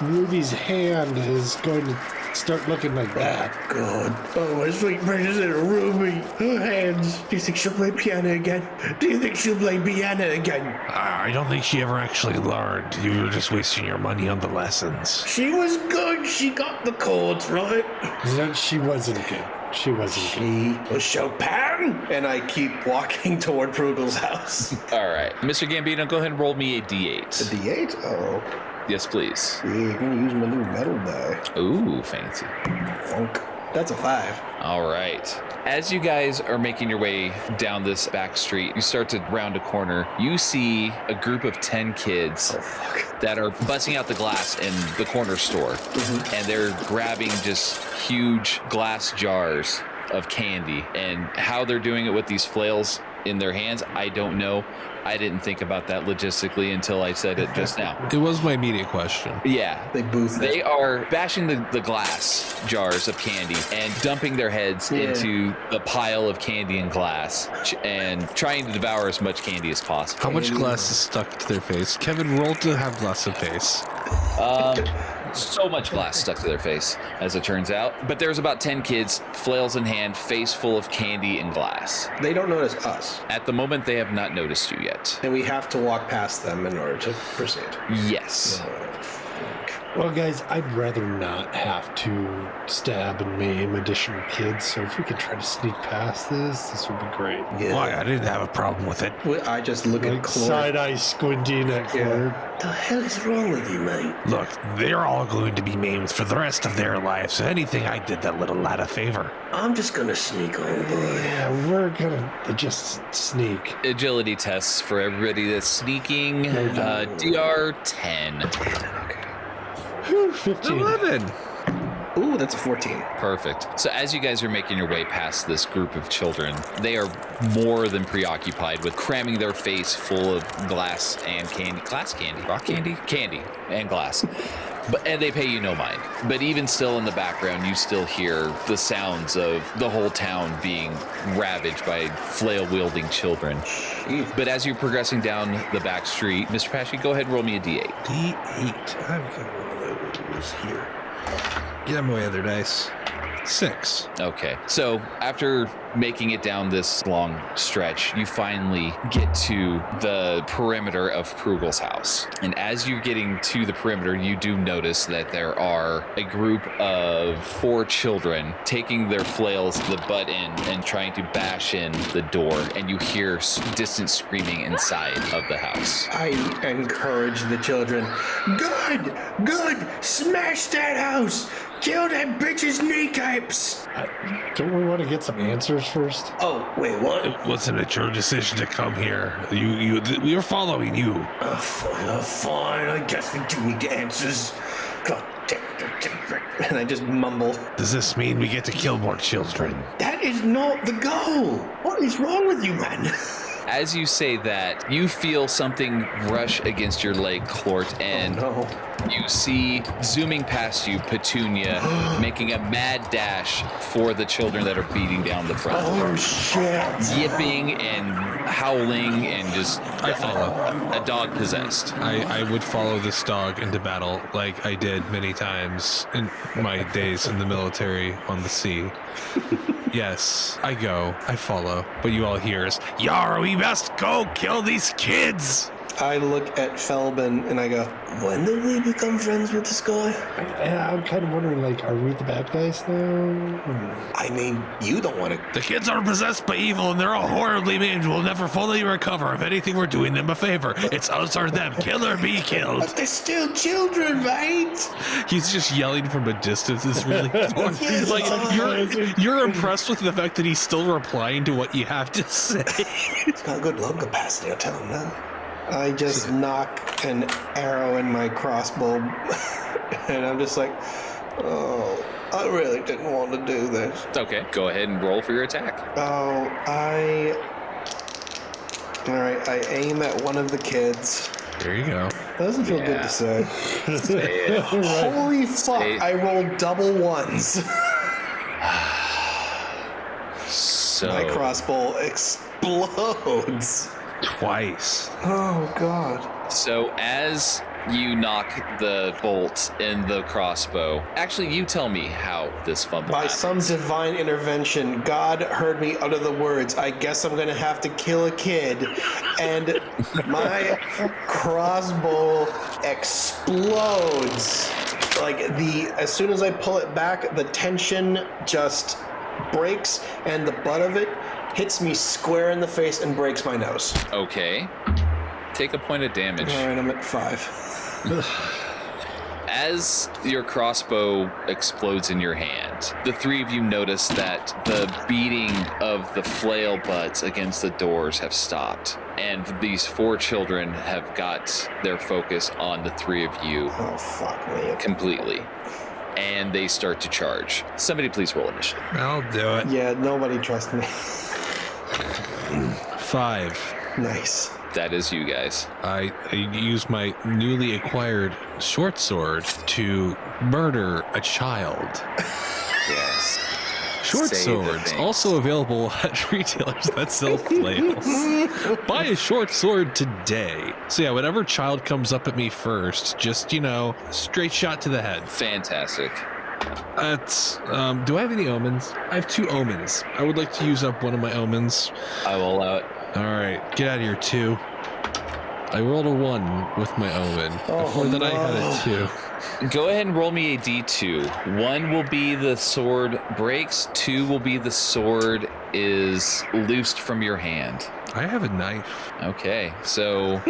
B: Ruby's hand is going to start looking like that.
C: God. Oh, my sweet precious little Ruby. Her hands. Do you think she'll play piano again? Do you think she'll play piano again?
D: I don't think she ever actually learned. You were just wasting your money on the lessons.
C: She was good. She got the chords right.
B: No, she wasn't good. She wasn't good.
C: She was Chopin. And I keep walking toward Prugel's house.
A: All right, Mr. Gambino, go ahead and roll me a D8.
C: A D8? Oh.
A: Yes, please.
C: Yeah, I'm gonna use my new metal die.
A: Ooh, fancy.
C: Funk. That's a 5.
A: All right. As you guys are making your way down this back street, you start to round a corner. You see a group of 10 kids that are busting out the glass in the corner store. And they're grabbing just huge glass jars of candy. And how they're doing it with these flails in their hands, I don't know. I didn't think about that logistically until I said it just now.
D: It was my immediate question.
A: Yeah.
C: They
A: are bashing the glass jars of candy and dumping their heads into the pile of candy and glass and trying to devour as much candy as possible.
D: How much glass is stuck to their face? Kevin, roll to have glass of face.
A: So much glass stuck to their face, as it turns out. But there's about 10 kids, flails in hand, face full of candy and glass.
C: They don't notice us.
A: At the moment, they have not noticed you yet.
C: And we have to walk past them in order to proceed.
A: Yes.
B: Well, guys, I'd rather not have to stab and maim additional kids, so if we could try to sneak past this would be great.
C: Yeah.
D: Why? I didn't have a problem with it.
C: Well, I just look at
B: Like
C: Klort.
B: side-eye squinting at Klort.
C: What the hell is wrong with you, mate?
D: Look, they're all going to be maimed for the rest of their lives. So anything I did that little lad a favor.
C: I'm just gonna sneak on, boy.
B: Yeah, we're gonna just sneak.
A: Agility tests for everybody that's sneaking. DR 10.
B: Whew, 15.
F: 11.
C: Ooh, that's a 14.
A: Perfect. So as you guys are making your way past this group of children, they are more than preoccupied with cramming their face full of glass and candy. Glass candy? Rock candy? Candy and glass. And they pay you no mind. But even still in the background, you still hear the sounds of the whole town being ravaged by flail-wielding children. But as you're progressing down the back street, Mr. Paschke, go ahead and roll me a D8.
F: D8. I've got one of those here. Get out my other dice. 6.
A: Okay, so after making it down this long stretch, you finally get to the perimeter of Prugel's house. And as you're getting to the perimeter, you do notice that there are a group of 4 children taking their flails to the butt end and trying to bash in the door. And you hear distant screaming inside of the house.
C: I encourage the children. Good! Smash that house! Kill that bitch's kneecaps!
B: Don't we want to get some answers first?
C: Oh, wait, what?
D: It wasn't it your decision to come here? We were following you.
C: Fine, I guess we do need answers. God damn it. And I just mumble.
D: Does this mean we get to kill more children?
C: That is not the goal! What is wrong with you, man?
A: As you say that, you feel something rush against your leg, Klort, and
C: No.
A: you see zooming past you, Petunia, making a mad dash for the children that are beating down the front.
C: Oh, shit.
A: Yipping and howling and just
F: I follow.
A: a dog possessed.
F: I would follow this dog into battle like I did many times in my days in the military on the sea. Yes, I go, I follow. What you all hear is,
D: Yar, we must go kill these kids!
C: I look at Felban and I go, when did we become friends with this guy?
B: I'm kind of wondering, like, are we the bad guys now?
C: I mean, you don't want to.
D: The kids are possessed by evil and they're all horribly maimed. We'll never fully recover. If anything, we're doing them a favor. It's us or them. Kill or be killed.
C: But they're still children, right?
F: He's just yelling from a distance. It's really funny.
C: Yes,
F: Like you're impressed with the fact that he's still replying to what you have to say.
C: He's got good lung capacity, I'll tell him now. I just knock an arrow in my crossbow, and I'm just like, oh, I really didn't want to do this.
A: Okay, go ahead and roll for your attack.
C: Oh, Alright, I aim at one of the kids.
F: There you go.
C: Doesn't feel good to say.
A: Say it.
C: Holy fuck, I rolled double ones.
A: So
C: My crossbow explodes.
D: Twice.
C: Oh, God.
A: So as you knock the bolt in the crossbow, actually, you tell me how this fumble
C: By
A: happened.
C: some divine intervention, God heard me utter the words, I guess I'm gonna have to kill a kid. And my crossbow explodes. Like, as soon as I pull it back, the tension just breaks, and the butt of it hits me square in the face and breaks my nose.
A: Okay. Take a point of damage.
C: All right, I'm at 5.
A: As your crossbow explodes in your hand, the 3 of you notice that the beating of the flail butts against the doors have stopped. And these 4 children have got their focus on the 3 of you
C: Oh, fuck me.
A: completely. And they start to charge. Somebody please roll initiative.
F: I'll do it.
C: Yeah, nobody trusts me.
F: 5.
C: Nice.
A: That is you guys.
F: I use my newly acquired short sword to murder a child.
A: Yes.
F: Short
A: Say the
F: swords
A: thing.
F: also available at retailers that sell flails. Buy a short sword today. So yeah, whatever child comes up at me first, just, straight shot to the head.
A: Fantastic.
F: That's, do I have any omens? I have 2 omens. I would like to use up one of my omens.
A: I will allow it.
F: All right, get out of here, 2. I rolled a 1 with my omen. Before that, I had a 2.
A: Go ahead and roll me a d2. 1 will be the sword breaks. 2 will be the sword is loosed from your hand.
F: I have a knife.
A: Okay, so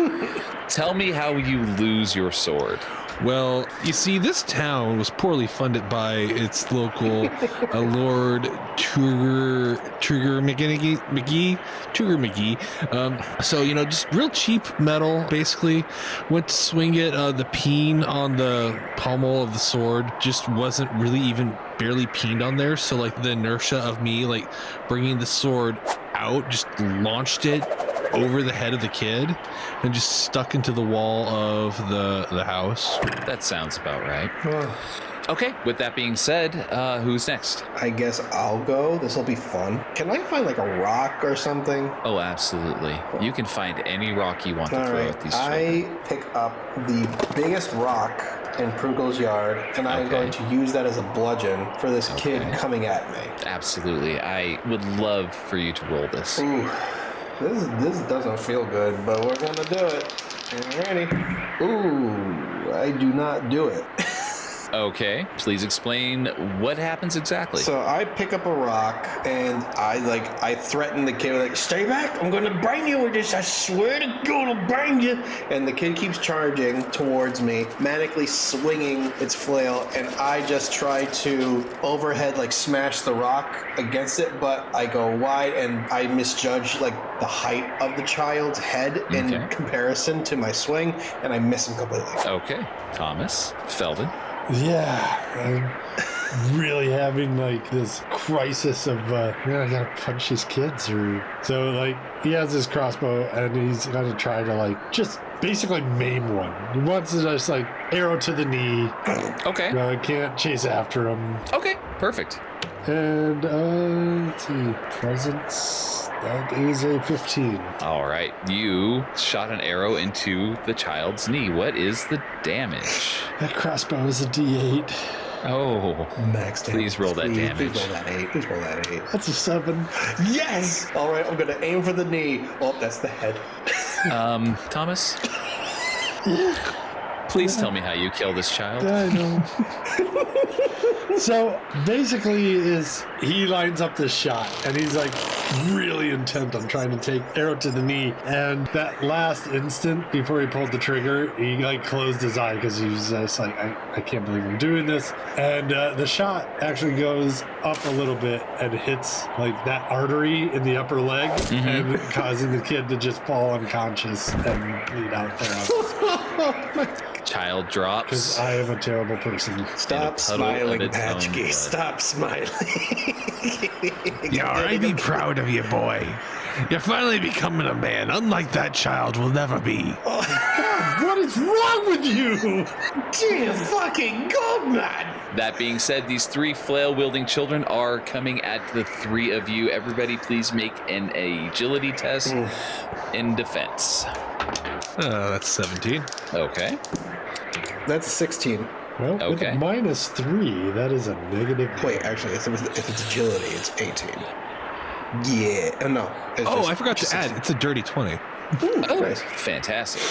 A: tell me how you lose your sword.
F: Well, you see, this town was poorly funded by its local Lord Trigger McGee. So, you know, just real cheap metal, basically. Went to swing it. The peen on the pommel of the sword just wasn't really even barely peened on there. So, like, the inertia of me, like, bringing the sword out just launched it over the head of the kid and just stuck into the wall of the house.
A: That sounds about right. Okay, with that being said, who's next?
C: I guess I'll go. This will be fun. Can I find like a rock or something?
A: Oh, absolutely. You can find any rock you want to throw at these children.
C: I pick up the biggest rock in Prugel's yard, and I'm going to use that as a bludgeon for this kid coming at me.
A: Absolutely. I would love for you to roll this.
C: Ooh. This doesn't feel good, but we're gonna do it. Alrighty. Ooh, I do not do it.
A: Okay, please explain what happens exactly.
C: So I pick up a rock and I threaten the kid like, stay back, I'm gonna brain you with this, I swear to God I'll brain you. And the kid keeps charging towards me, manically swinging its flail, and I just try to overhead like smash the rock against it, but I go wide and I misjudge like the height of the child's head in comparison to my swing, and I miss him completely.
A: Okay, Thomas, Felban.
B: Yeah, I'm really having like this crisis of, I gotta punch these kids or so. Like, he has his crossbow and he's gonna try to like just basically maim one. He wants to just like arrow to the knee.
A: Okay.
B: I can't chase after him.
A: Okay, perfect.
B: And let's see, presence. That is a 15.
A: All right, you shot an arrow into the child's knee. What is the damage?
B: That crossbow is a D8.
A: Oh,
C: max damage.
A: Please roll that damage.
C: Please roll that 8. Please roll that 8.
B: That's a 7.
C: Yes! All right, I'm gonna aim for the knee. Oh, that's the head.
A: Thomas? Please tell me how you kill this child.
B: I know. So basically he lines up this shot and he's like really intent on trying to take arrow to the knee, and that last instant before he pulled the trigger he like closed his eye because he was just like, I can't believe I'm doing this, and the shot actually goes up a little bit and hits like that artery in the upper leg and causing the kid to just fall unconscious and bleed out there.
A: Child drops.
B: Because I am a terrible person.
C: Stop smiling, Paschke. Stop smiling.
D: Yeah, I'd be proud of you, boy. You're finally becoming a man, unlike that child will never be.
B: What is wrong with you?
C: Dear fucking God, man.
A: That being said, these 3 flail-wielding children are coming at the 3 of you. Everybody please make an agility test in defense.
F: That's 17.
A: Okay.
C: That's 16.
B: Well, with a -3, that is a negative.
C: Wait, actually, if it's agility, it's 18. Yeah. Oh, no.
F: I forgot to add. It's a dirty 20.
C: Ooh,
A: Oh,
C: nice.
A: fantastic.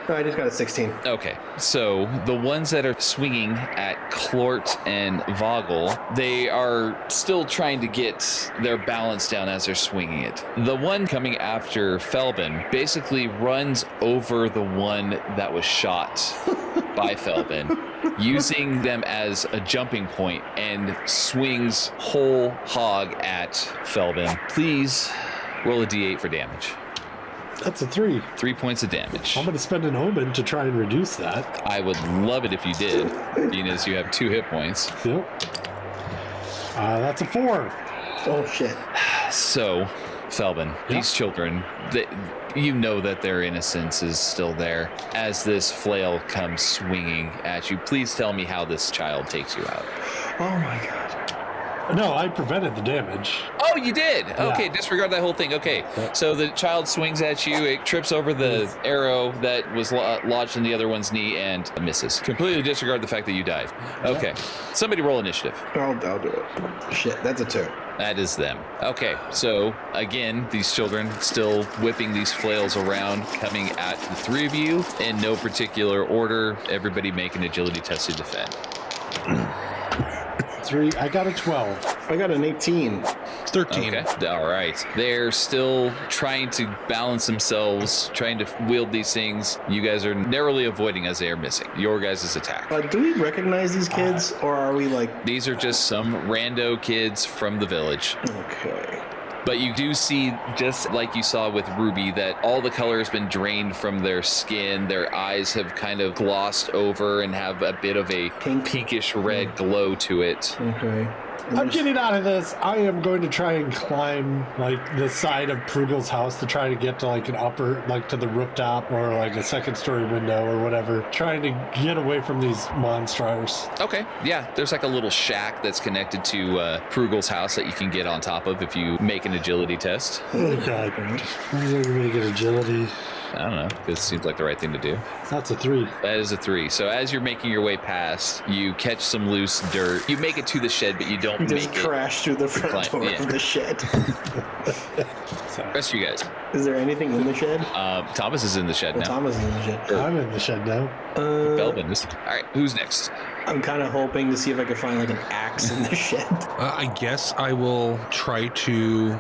C: No, I just got a 16.
A: Okay, so the ones that are swinging at Klort and Vagal, they are still trying to get their balance down as they're swinging it. The one coming after Felban basically runs over the one that was shot by Felban, using them as a jumping point, and swings whole hog at Felban. Please roll a d8 for damage.
B: That's a 3.
A: 3 points of damage.
B: I'm going to spend an omen to try and reduce that.
A: I would love it if you did, being as you have 2 hit points.
B: Yep. That's a 4.
C: Oh, shit.
A: So, Felban, these children, you know that their innocence is still there. As this flail comes swinging at you, please tell me how this child takes you out.
C: Oh, my God.
B: No, I prevented the damage.
A: Oh, you did? Okay, disregard that whole thing. Okay, so the child swings at you. It trips over the arrow that was lodged in the other one's knee and misses. Completely disregard the fact that you died. Okay, somebody roll initiative.
C: I'll do it. Shit, that's a 2.
A: That is them. Okay, so again, these children still whipping these flails around, coming at the three of you in no particular order. Everybody make an agility test to defend.
B: 3. I got a 12.
C: I got an 18.
F: 13.
A: Okay, all right. They're still trying to balance themselves, trying to wield these things. You guys are narrowly avoiding as they are missing your guys' attack.
C: Do we recognize these kids, or are we like...
A: These are just some rando kids from the village.
C: Okay.
A: But you do see, just like you saw with Ruby, that all the color has been drained from their skin. Their eyes have kind of glossed over and have a bit of a pinkish red glow to it.
C: Okay.
B: I'm getting out of this. I am going to try and climb like the side of Prugel's house to try to get to like an upper, like to the rooftop or like a second story window or whatever, trying to get away from these monsters.
A: Okay, yeah, there's like a little shack that's connected to Prugel's house that you can get on top of if you make an agility test.
B: Oh god, I'm going to get agility.
A: I don't know, this seems like the right thing to do.
B: That's a 3.
A: That is a 3. So as you're making your way past, you catch some loose dirt. You make it to the shed, but you don't
C: Just
A: make it.
C: crash through the front door of the shed.
A: Rest of you guys.
C: Is there anything in the shed?
A: Thomas is in the shed now.
C: Thomas is in the shed.
B: I'm in the shed now.
A: Felban is. All right, who's next?
C: I'm kind of hoping to see if I can find like an axe in the shed.
F: I guess I will try to...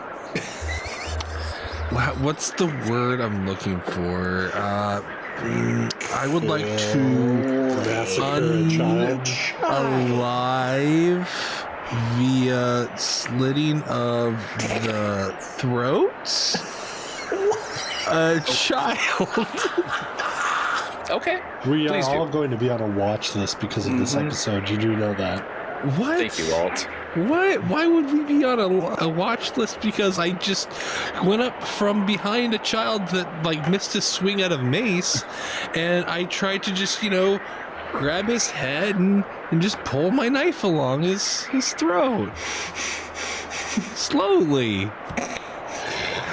F: What's the word I'm looking for? I would like to unalive via slitting of the throat a child.
A: Okay.
B: We are
A: Please
B: all
A: do.
B: going to be on a watch list because of this episode. You do know that.
F: What?
A: Thank you, Alt.
F: What? Why would we be on a watch list? Because I just went up from behind a child that like missed his swing out of mace, and I tried to just grab his head and just pull my knife along his throat slowly.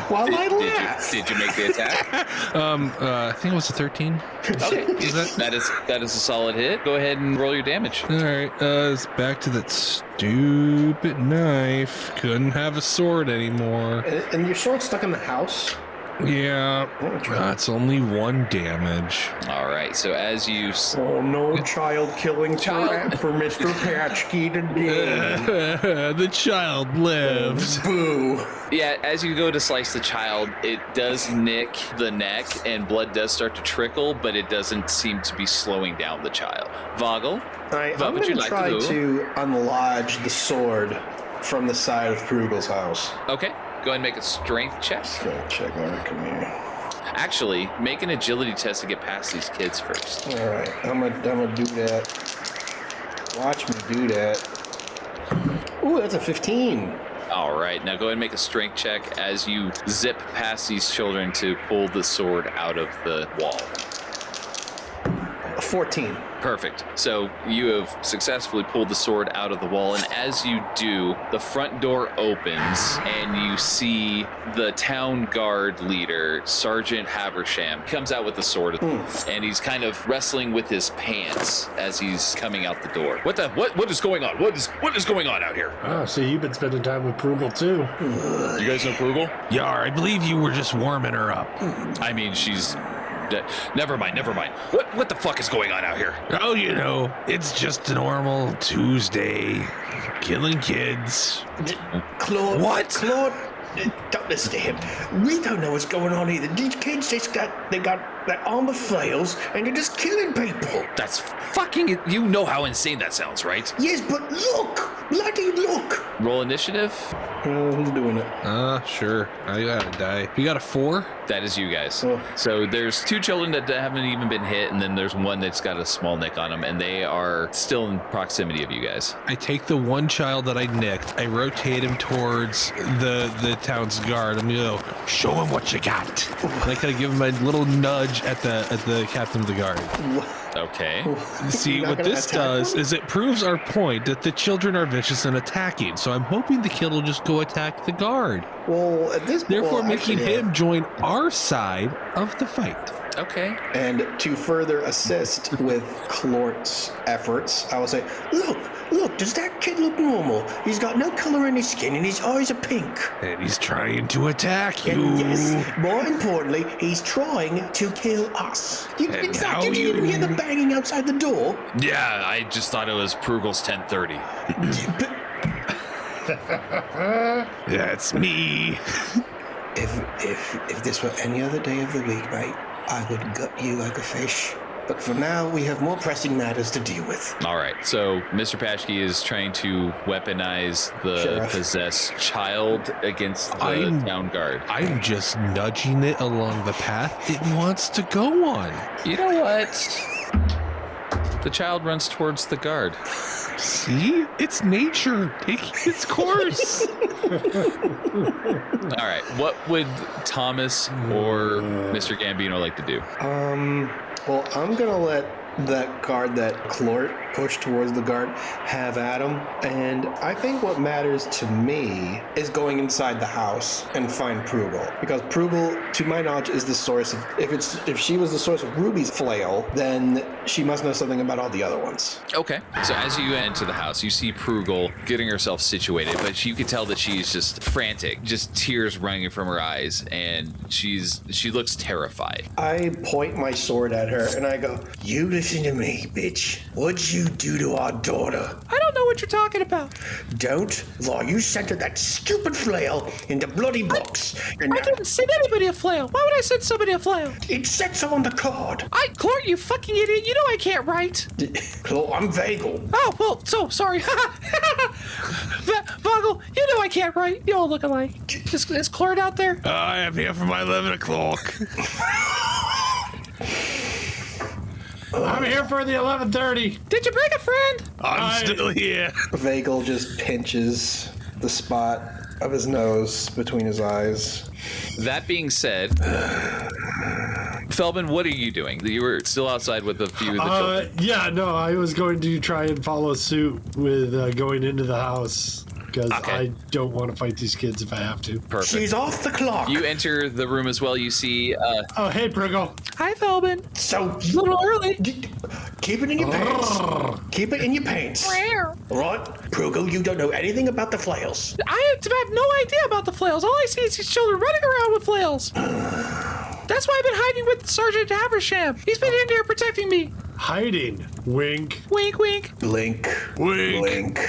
C: While I laugh.
A: Did you make the attack?
F: I think it was a 13.
A: Okay. That is a solid hit. Go ahead and roll your damage.
F: All right, it's back to that stupid knife. Couldn't have a sword anymore.
C: And your sword's stuck in the house?
F: Yeah, that's only 1 damage.
A: All right. So as you
C: Oh, no child-killing trap for Mr. Paschke today.
F: The child lived.
C: Boo.
A: Yeah, as you go to slice the child, it does nick the neck and blood does start to trickle, but it doesn't seem to be slowing down the child. Vagal,
C: I'm
A: what would
C: going
A: you
C: to
A: like
C: try
A: to do?
C: to unlodge the sword from the side of Prugel's house.
A: Okay, go ahead and make a strength check.
C: Strength check, Mörk, come here.
A: Actually, make an agility test to get past these kids first.
C: All right, I'm gonna do that. Watch me do that. Ooh, that's a 15.
A: All right, now go ahead and make a strength check as you zip past these children to pull the sword out of the wall.
C: A 14.
A: Perfect. So you have successfully pulled the sword out of the wall, and as you do, the front door opens, and you see the town guard leader, Sergeant Haversham, comes out with the sword, and he's kind of wrestling with his pants as he's coming out the door. What is going on? What is going on out here?
B: Oh, so you've been spending time with Prugel too.
A: You guys know Prugel?
F: Yar, I believe you were just warming her up.
A: I mean, she's. Never mind. What the fuck is going on out here?
F: Oh, it's just a normal Tuesday. Killing kids.
C: Klort.
F: What?
C: Klort, don't listen to him. We don't know what's going on either. These kids they got that arm of flails and they're just killing people.
A: That's fucking. You know how insane that sounds, right?
C: Yes, but look! Bloody look!
A: Roll initiative.
C: Who's doing it?
F: Sure. I gotta die. You got a 4?
A: That is you guys.
C: Oh.
A: So there's 2 children that haven't even been hit, and then there's one that's got a small nick on them, and they are still in proximity of you guys.
F: I take the one child that I nicked. I rotate him towards the town's guard. I'm gonna go, show him what you got. And I kind of give him a little nudge at the captain of the guard.
A: Okay.
F: See,
C: Not
F: what
C: gonna
F: this
C: attack
F: does
C: him?
F: is it proves our point that the children are vicious and attacking. So I'm hoping the kid will just go attack the guard,
C: Well, at this point,
F: therefore
C: well,
F: making
C: actually,
F: him join our side of the fight.
A: Okay.
C: And to further assist with Klort's efforts, I will say, look, does that kid look normal? He's got no color in his skin and his eyes are pink.
F: And he's trying to attack you.
C: And yes, more importantly, he's trying to kill us. In
F: And
C: fact,
F: how
C: did you even hear the banging outside the door?
A: Yeah, I just thought it was Prugel's 10:30.
F: That's me.
C: If this were any other day of the week, mate, I would gut you like a fish. But for now, we have more pressing matters to deal with.
A: All right, so Mr. Paschke is trying to weaponize the
C: Sheriff.
A: possessed child against the town guard.
F: I'm just nudging it along the path it wants to go on.
A: You know what? The child runs towards the guard.
F: See? It's nature taking its course.
A: All right, what would Thomas or Mr. Gambino like to do?
C: Well, I'm gonna let that guard that Klort pushed towards the guard have at him. And I think what matters to me is going inside the house and find Prugel. Because Prugel, to my knowledge, is the source of, if she was the source of Ruby's flail, then she must know something about all the other ones.
A: Okay. So as you enter the house, you see Prugel getting herself situated, but you can tell that she's just frantic, just tears running from her eyes, and she looks terrified.
C: I point my sword at her and I go, "You listen to me, bitch. What'd you do to our daughter?"
H: I don't know what you're talking about.
C: Don't lie. You sent her that stupid flail in the bloody box. And
H: I didn't send anybody a flail. Why would I send somebody a flail?
C: it said so on the card.
H: Klort, you fucking idiot. You know I can't write.
C: Klort, I'm Vagal.
H: Oh, well, so sorry. Vagal, you know I can't write. You all look alike. Is Klort out there?
F: I am here for my 11 o'clock.
B: I'm here for the 11:30.
H: Did you bring a friend?
F: I'm still here.
C: Vagal just pinches the spot of his nose between his eyes.
A: That being said, Felban, what are you doing? You were still outside with a few of the children.
B: Yeah, no, I was going to try and follow suit with going into the house because I don't want to fight these kids if I have to.
A: Perfect.
C: She's off the clock.
A: You enter the room as well. You see
B: Oh, hey, Prugel.
H: Hi, Felban.
C: So
H: A little early.
C: keep it in your pants. Keep it in your pants. All right, Prugel, you don't know anything about the flails.
H: I have no idea about the flails. All I see is these children running around with flails. That's why I've been hiding with Sergeant Haversham. He's been in here protecting me.
B: Hiding. Wink.
H: Wink, wink.
C: Blink.
F: Wink.
C: Blink.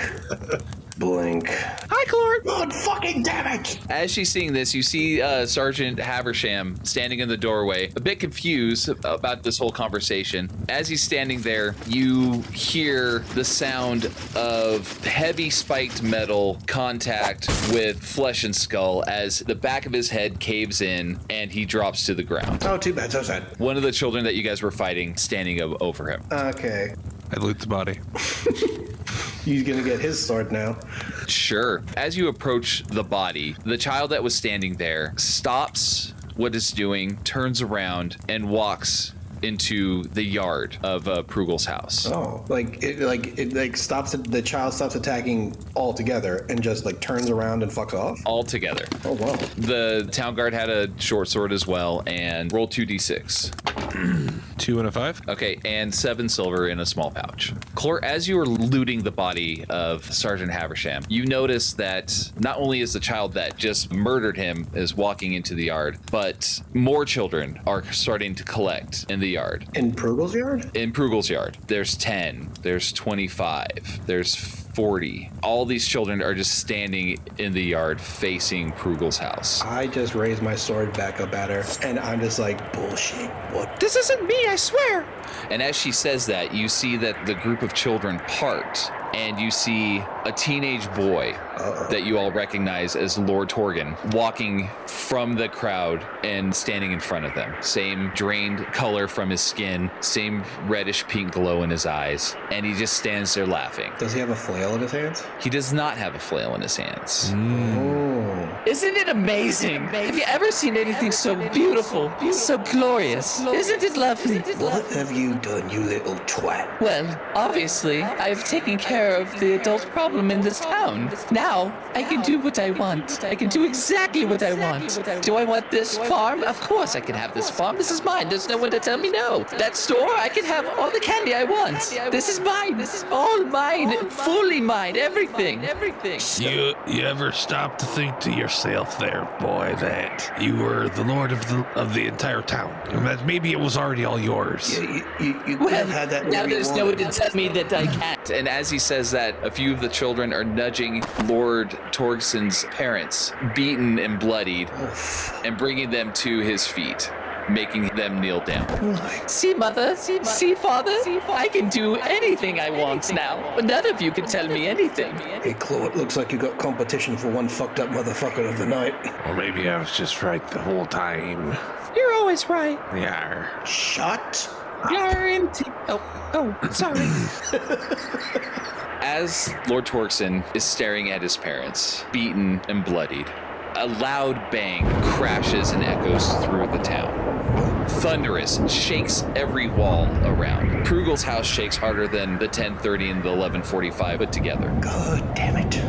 C: Blink.
H: Hi, Klort.
C: God fucking damn it!
A: As she's seeing this, you see Sergeant Haversham standing in the doorway, a bit confused about this whole conversation. As he's standing there, you hear the sound of heavy spiked metal contact with flesh and skull as the back of his head caves in and he drops to the ground.
C: Oh, too bad. So sad.
A: One of the children that you guys were fighting standing over him.
C: Okay.
F: I loot the body.
C: He's gonna get his sword now.
A: Sure. As you approach the body, the child that was standing there stops what it's doing, turns around, and walks into the yard of Prugel's house.
C: Oh, it stops. The child stops attacking altogether and just like turns around and fucks off.
A: All together.
C: Oh wow.
A: The town guard had a short sword as well, and roll 2d6.
F: 2 and a 5.
A: Okay, and 7 silver in a small pouch. Klort, as you are looting the body of Sergeant Haversham, you notice that not only is the child that just murdered him is walking into the yard, but more children are starting to collect in the yard.
C: In Prugel's yard?
A: In Prugel's yard, there's 10, there's 25, there's 40. All these children are just standing in the yard facing Prugel's house.
C: I just raised my sword back up at her, and I'm just like, bullshit. What?
H: This isn't me, I swear.
A: And as she says that, you see that the group of children part, and you see a teenage boy that you all recognize as Lord Torgan walking from the crowd and standing in front of them. Same drained color from his skin, same reddish pink glow in his eyes, and he just stands there laughing.
C: Does he have a flail in his hands?
A: He does not have a flail in his hands.
C: Oh.
I: Isn't it amazing? Have you ever seen anything so beautiful, so glorious? Isn't it lovely?
C: What have you done, you little twat?
I: Well, obviously, I've taken care of the adult problem in this town. Now, I can do what I want. I can do exactly what I want. Do I want this farm? Of course I can have this farm. This is mine. There's no one to tell me no. That store, I can have all the candy I want. This is mine. This is all mine. Fully mine. Everything.
D: You ever stop to think to yourself there, boy, that you were the lord of the entire town? And that maybe it was already all yours.
C: Yeah, you could
I: Well,
C: have had that.
I: now
C: whenever you
I: there's no one
C: wanted.
I: to tell me that I can't.
A: And as he says that, a few of the children are nudging Lord Torgson's parents, beaten and bloodied, and bringing them to his feet, making them kneel down.
I: See, mother? See, father? I can do anything I want now. But none of you can tell me anything.
C: Hey, Klort, looks like you got competition for one fucked up motherfucker of the night.
D: Or maybe I was just right the whole time.
H: You're always right.
D: Yeah.
C: Shut.
H: You're in. Oh, sorry.
A: As Lord Torgson is staring at his parents, beaten and bloodied, a loud bang crashes and echoes through the town. Thunderous, shakes every wall around. Krugel's house shakes harder than the 1030 and the 1145 put together.
C: God damn it.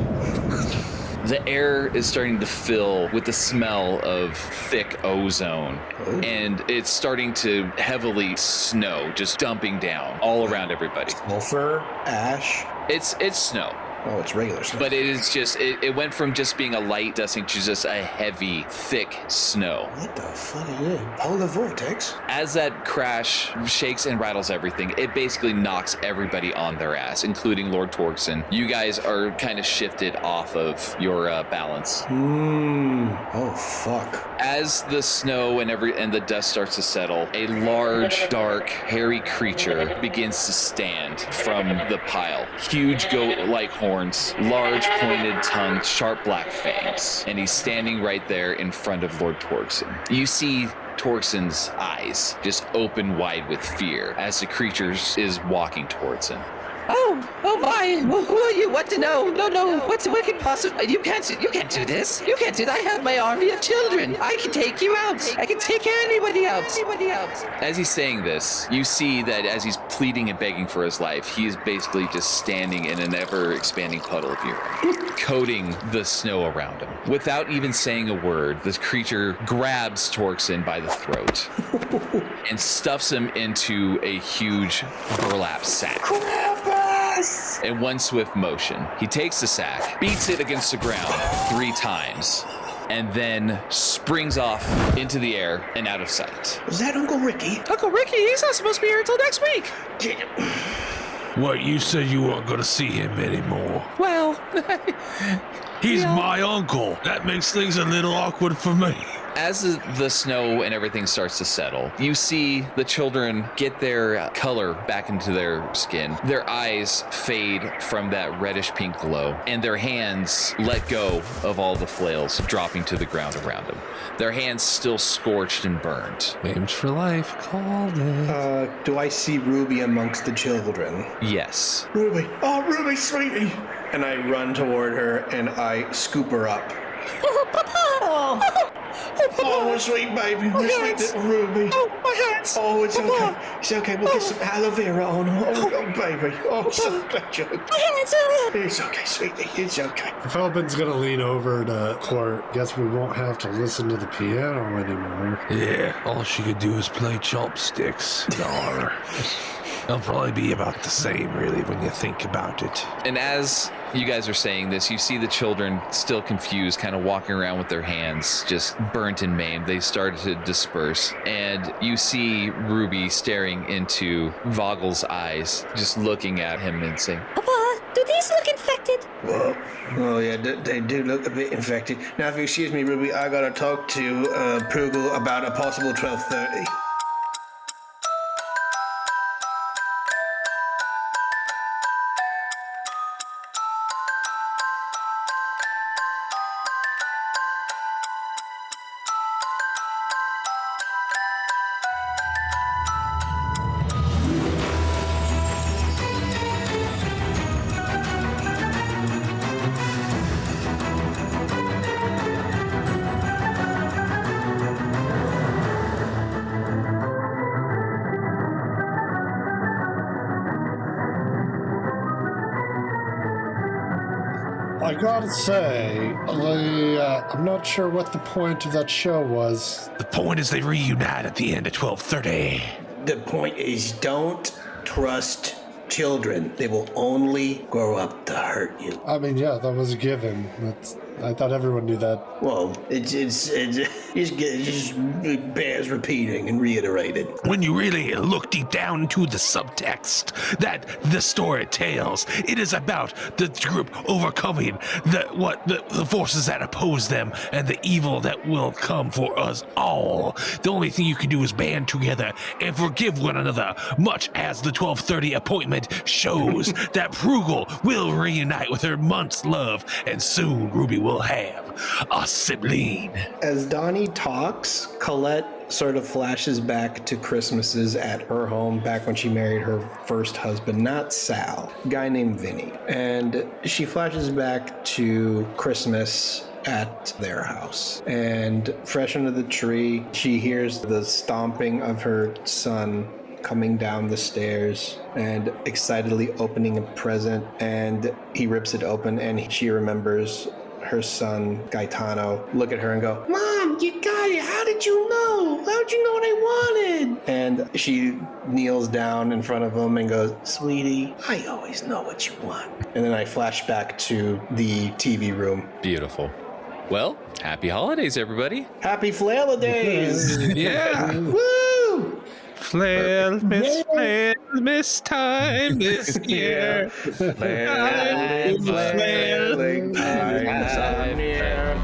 A: The air is starting to fill with the smell of thick ozone, and it's starting to heavily snow, just dumping down all around everybody.
C: Sulfur, ash.
A: It's snow.
C: Oh, it's regular snow.
A: But it is just, it went from just being a light dusting to just a heavy, thick snow.
C: What the fuck is it? Polar vortex?
A: As that crash shakes and rattles everything, it basically knocks everybody on their ass, including Lord Torgson. You guys are kind of shifted off of your balance.
C: Oh, fuck.
A: As the snow and the dust starts to settle, a large, dark, hairy creature begins to stand from the pile. Huge goat-like horns, large pointed tongue, sharp black fangs. And he's standing right there in front of Lord Torgson. You see Torgson's eyes just open wide with fear as the creature is walking towards him.
I: Oh my! Who are you? What to know? No! What can possibly? You can't do this. You can't do that. I have my army of children. I can take you out. I can take anybody out.
A: As he's saying this, you see that as he's pleading and begging for his life, he is basically just standing in an ever-expanding puddle of urine, coating the snow around him. Without even saying a word, this creature grabs Torgson by the throat and stuffs him into a huge burlap sack. In one swift motion, he takes the sack, beats it against the ground 3 times, and then springs off into the air and out of sight.
C: Was that Uncle Ricky?
H: Uncle Ricky, he's not supposed to be here until next week.
D: What, you said you weren't gonna see him anymore?
H: Well,
D: He's my uncle. That makes things a little awkward for me.
A: As the snow and everything starts to settle, you see the children get their color back into their skin. Their eyes fade from that reddish pink glow, and their hands let go of all the flails dropping to the ground around them. Their hands still scorched and burned.
F: Games for life, called it.
C: Do I see Ruby amongst the children?
A: Yes.
C: Ruby! Oh, Ruby, sweetie! And I run toward her and I scoop her up. Oh, sweet baby, my sweet little Ruby.
H: oh, my hands.
C: Oh, it's okay. It's okay. We'll get some aloe vera on. Oh, baby. Oh, I'm so glad you're okay. It's okay, sweetie. It's okay.
B: Felban's gonna lean over to Klort. Guess we won't have to listen to the piano anymore.
D: Yeah, all she could do is play chopsticks. Darn. It'll probably be about the same, really, when you think about it.
A: And as you guys are saying this, you see the children still confused, kind of walking around with their hands just burnt and maimed. They started to disperse. And you see Ruby staring into Vagal's eyes, just looking at him and saying,
E: Papa, do these look infected?
C: Well, oh yeah, they do look a bit infected. Now, if you excuse me, Ruby, I gotta talk to Prugel about a possible 12:30.
B: gotta say, I'm not sure what the point of that show was.
D: The point is they reunite at the end of 12:30.
C: The point is, don't trust children. They will only grow up to hurt you.
B: I mean, yeah, that was a given. I thought everyone knew that.
C: Well, it just bears repeating and reiterated.
D: When you really look deep down into the subtext that the story tells, it is about the group overcoming the forces that oppose them and the evil that will come for us all. The only thing you can do is band together and forgive one another, much as the 12:30 appointment shows that Prugel will reunite with her month's love, and soon Ruby will have a sibling.
J: As Donnie talks, Collette sort of flashes back to Christmases at her home back when she married her first husband, not Sal, a guy named Vinny. And she flashes back to Christmas at their house. And fresh under the tree, she hears the stomping of her son coming down the stairs and excitedly opening a present, and he rips it open and she remembers her son Gaetano look at her and go, "Mom, you got it. How did you know? How'd you know what I wanted?" And she kneels down in front of him and goes, "Sweetie, I always know what you want." And then I flash back to the TV room.
A: Beautiful. Well, happy holidays, everybody.
J: Happy Flail-Days!
F: Yeah.
J: Woo!
F: Flail, miss time this year.
C: Flailing times are near.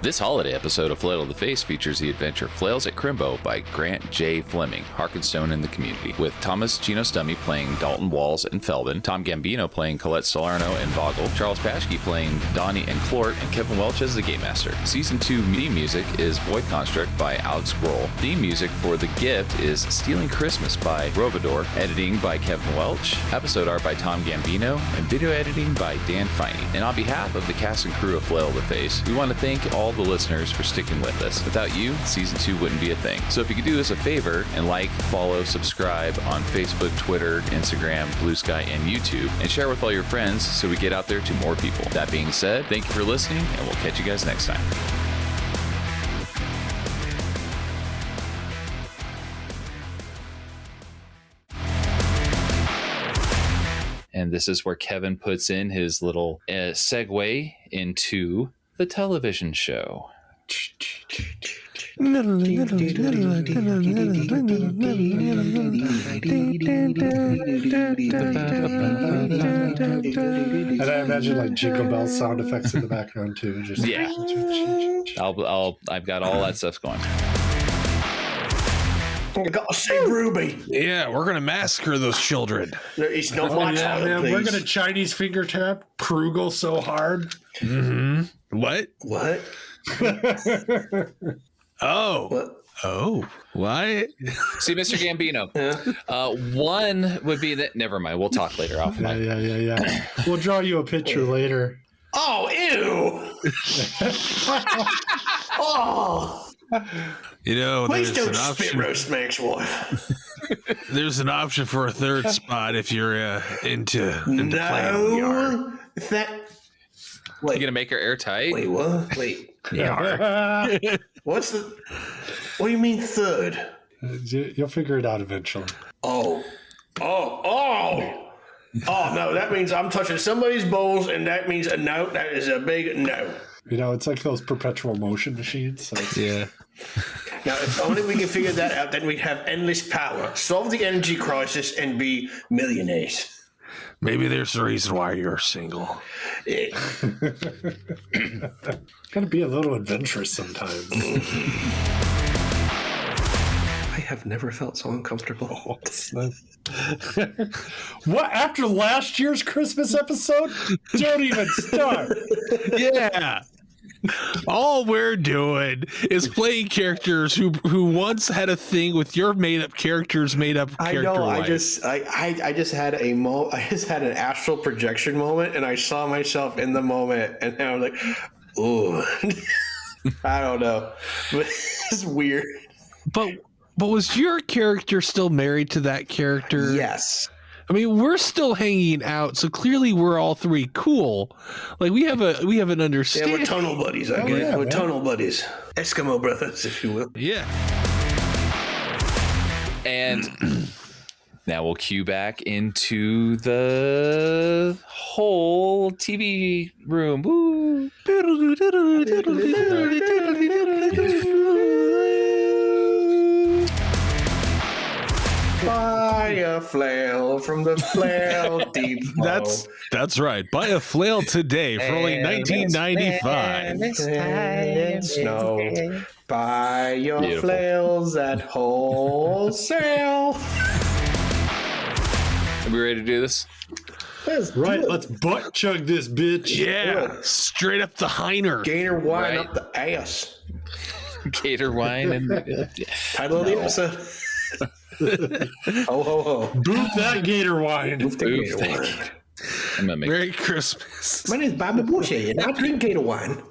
A: This holiday episode of Flail to the Face features the adventure Flails at Chrimbo by Grant J. Fleming, Harkenstone in the Community, with Thomas Genno-Stume playing Dalton Walls and Felban, Tom Gambino playing Collette, Stilano, and Vagal, Charles Paschke playing Donnie and Klort, and Kevin Welch as the GameMaster. Season 2 theme music is Void Construct by Alex Grohl. Theme music for The Gift is Stealing Christmas by ROVADOR, editing by Kevin Welch, episode art by Tom Gambino, and video editing by Dan Finney. And on behalf of the cast and crew of Flail to the Face, we want to thank all the listeners for sticking with us. Without you, season 2 wouldn't be a thing. So if you could do us a favor and like, follow, subscribe on Facebook, Twitter, Instagram, Blue Sky, and YouTube, and share with all your friends so we get out there to more people. That being said, thank you for listening, and we'll catch you guys next time. And this is where Kevin puts in his little segue into the television show.
B: And I imagine like jingle bell sound effects in the background too. Just
A: yeah. I've got all that stuff going.
C: I gotta save Ruby.
F: Yeah, we're gonna massacre those children.
C: It's not my time,
B: man,
C: please.
B: we're gonna Chinese finger tap Prugel so hard.
F: Mm-hmm. What?
C: What?
F: Oh.
C: What?
F: Oh. What?
A: See, Mr. Gambino. One would be that. Never mind. We'll talk later offline.
B: Yeah. We'll draw you a picture later.
C: Oh, ew! Oh!
D: You know,
C: Please
D: there's
C: don't
D: an
C: spit
D: option.
C: roast my ex-wife.
D: There's an option for a third spot if you're into playing VR.
C: No. That.
A: You
C: Wait.
A: gonna make her airtight?
C: Wait, what? Wait.
F: Yeah.
C: What's the? What do you mean third?
B: You'll figure it out eventually.
C: Oh. Oh, no, that means I'm touching somebody's balls, and that means a no. That is a big no.
B: You know, it's like those perpetual motion machines. So
F: Yeah.
C: Now, if only we can figure that out, then we'd have endless power, solve the energy crisis, and be millionaires.
D: Maybe there's a reason why you're single.
B: Gotta be a little adventurous sometimes.
J: I have never felt so uncomfortable.
B: What, after last year's Christmas episode? Don't even start.
F: Yeah. All we're doing is playing characters who once had a thing with your made up characters made up character.
J: I know.
F: life.
J: I just had an astral projection moment, and I saw myself in the moment, and I was like, "Ooh, I don't know, but it's weird."
F: But was your character still married to that character?
J: Yes.
F: I mean, we're still hanging out, so clearly we're all three cool. Like we have an understanding.
C: Yeah, we're tonal buddies, I guess.
B: yeah,
C: We're
B: man.
C: tonal buddies. Eskimo brothers, if you will.
F: Yeah.
A: And now we'll cue back into the whole TV room. Woo.
J: Buy a flail from the flail depot.
F: That's right. Buy a flail today for only $19.95.
J: And snow. Buy your
A: Beautiful.
J: flails at wholesale.
A: Are we ready to do this?
B: Right, let's butt chug this bitch.
F: Yeah, straight up the Heiner.
J: Gator wine
A: Right.
J: up the ass.
A: Gator wine and
J: Title of the episode. Ho ho ho.
B: Boof that gator wine.
J: Move the
A: Oof,
J: gator
A: thank
J: wine.
A: you. I'm gonna make.
F: Merry Christmas.
J: My name is Bobby Boucher, and I drink gator wine.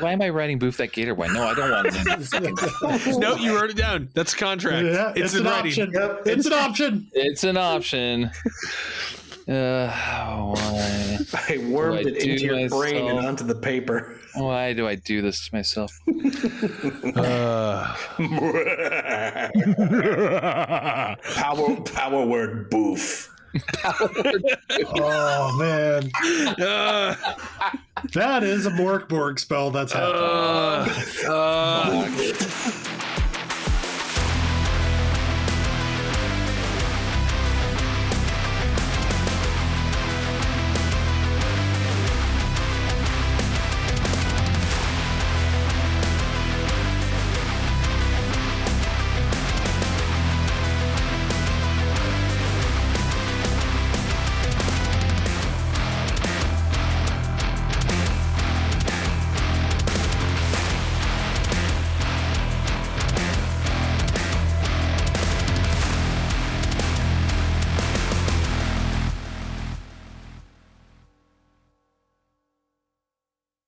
A: Why am I writing "boof that gator wine"? No, I don't want it.
F: No, you wrote it down. That's a contract.
B: Yeah, it's
F: in
B: an
F: writing.
B: option.
J: Yep.
B: It's an option.
A: It's an option. Why?
J: I wormed
A: What do I
J: it into
A: do
J: your brain and
A: myself?
J: onto the paper.
A: Why do I do this to myself?
C: Power word boof.
B: Oh man, that is a Borg spell. That's happening.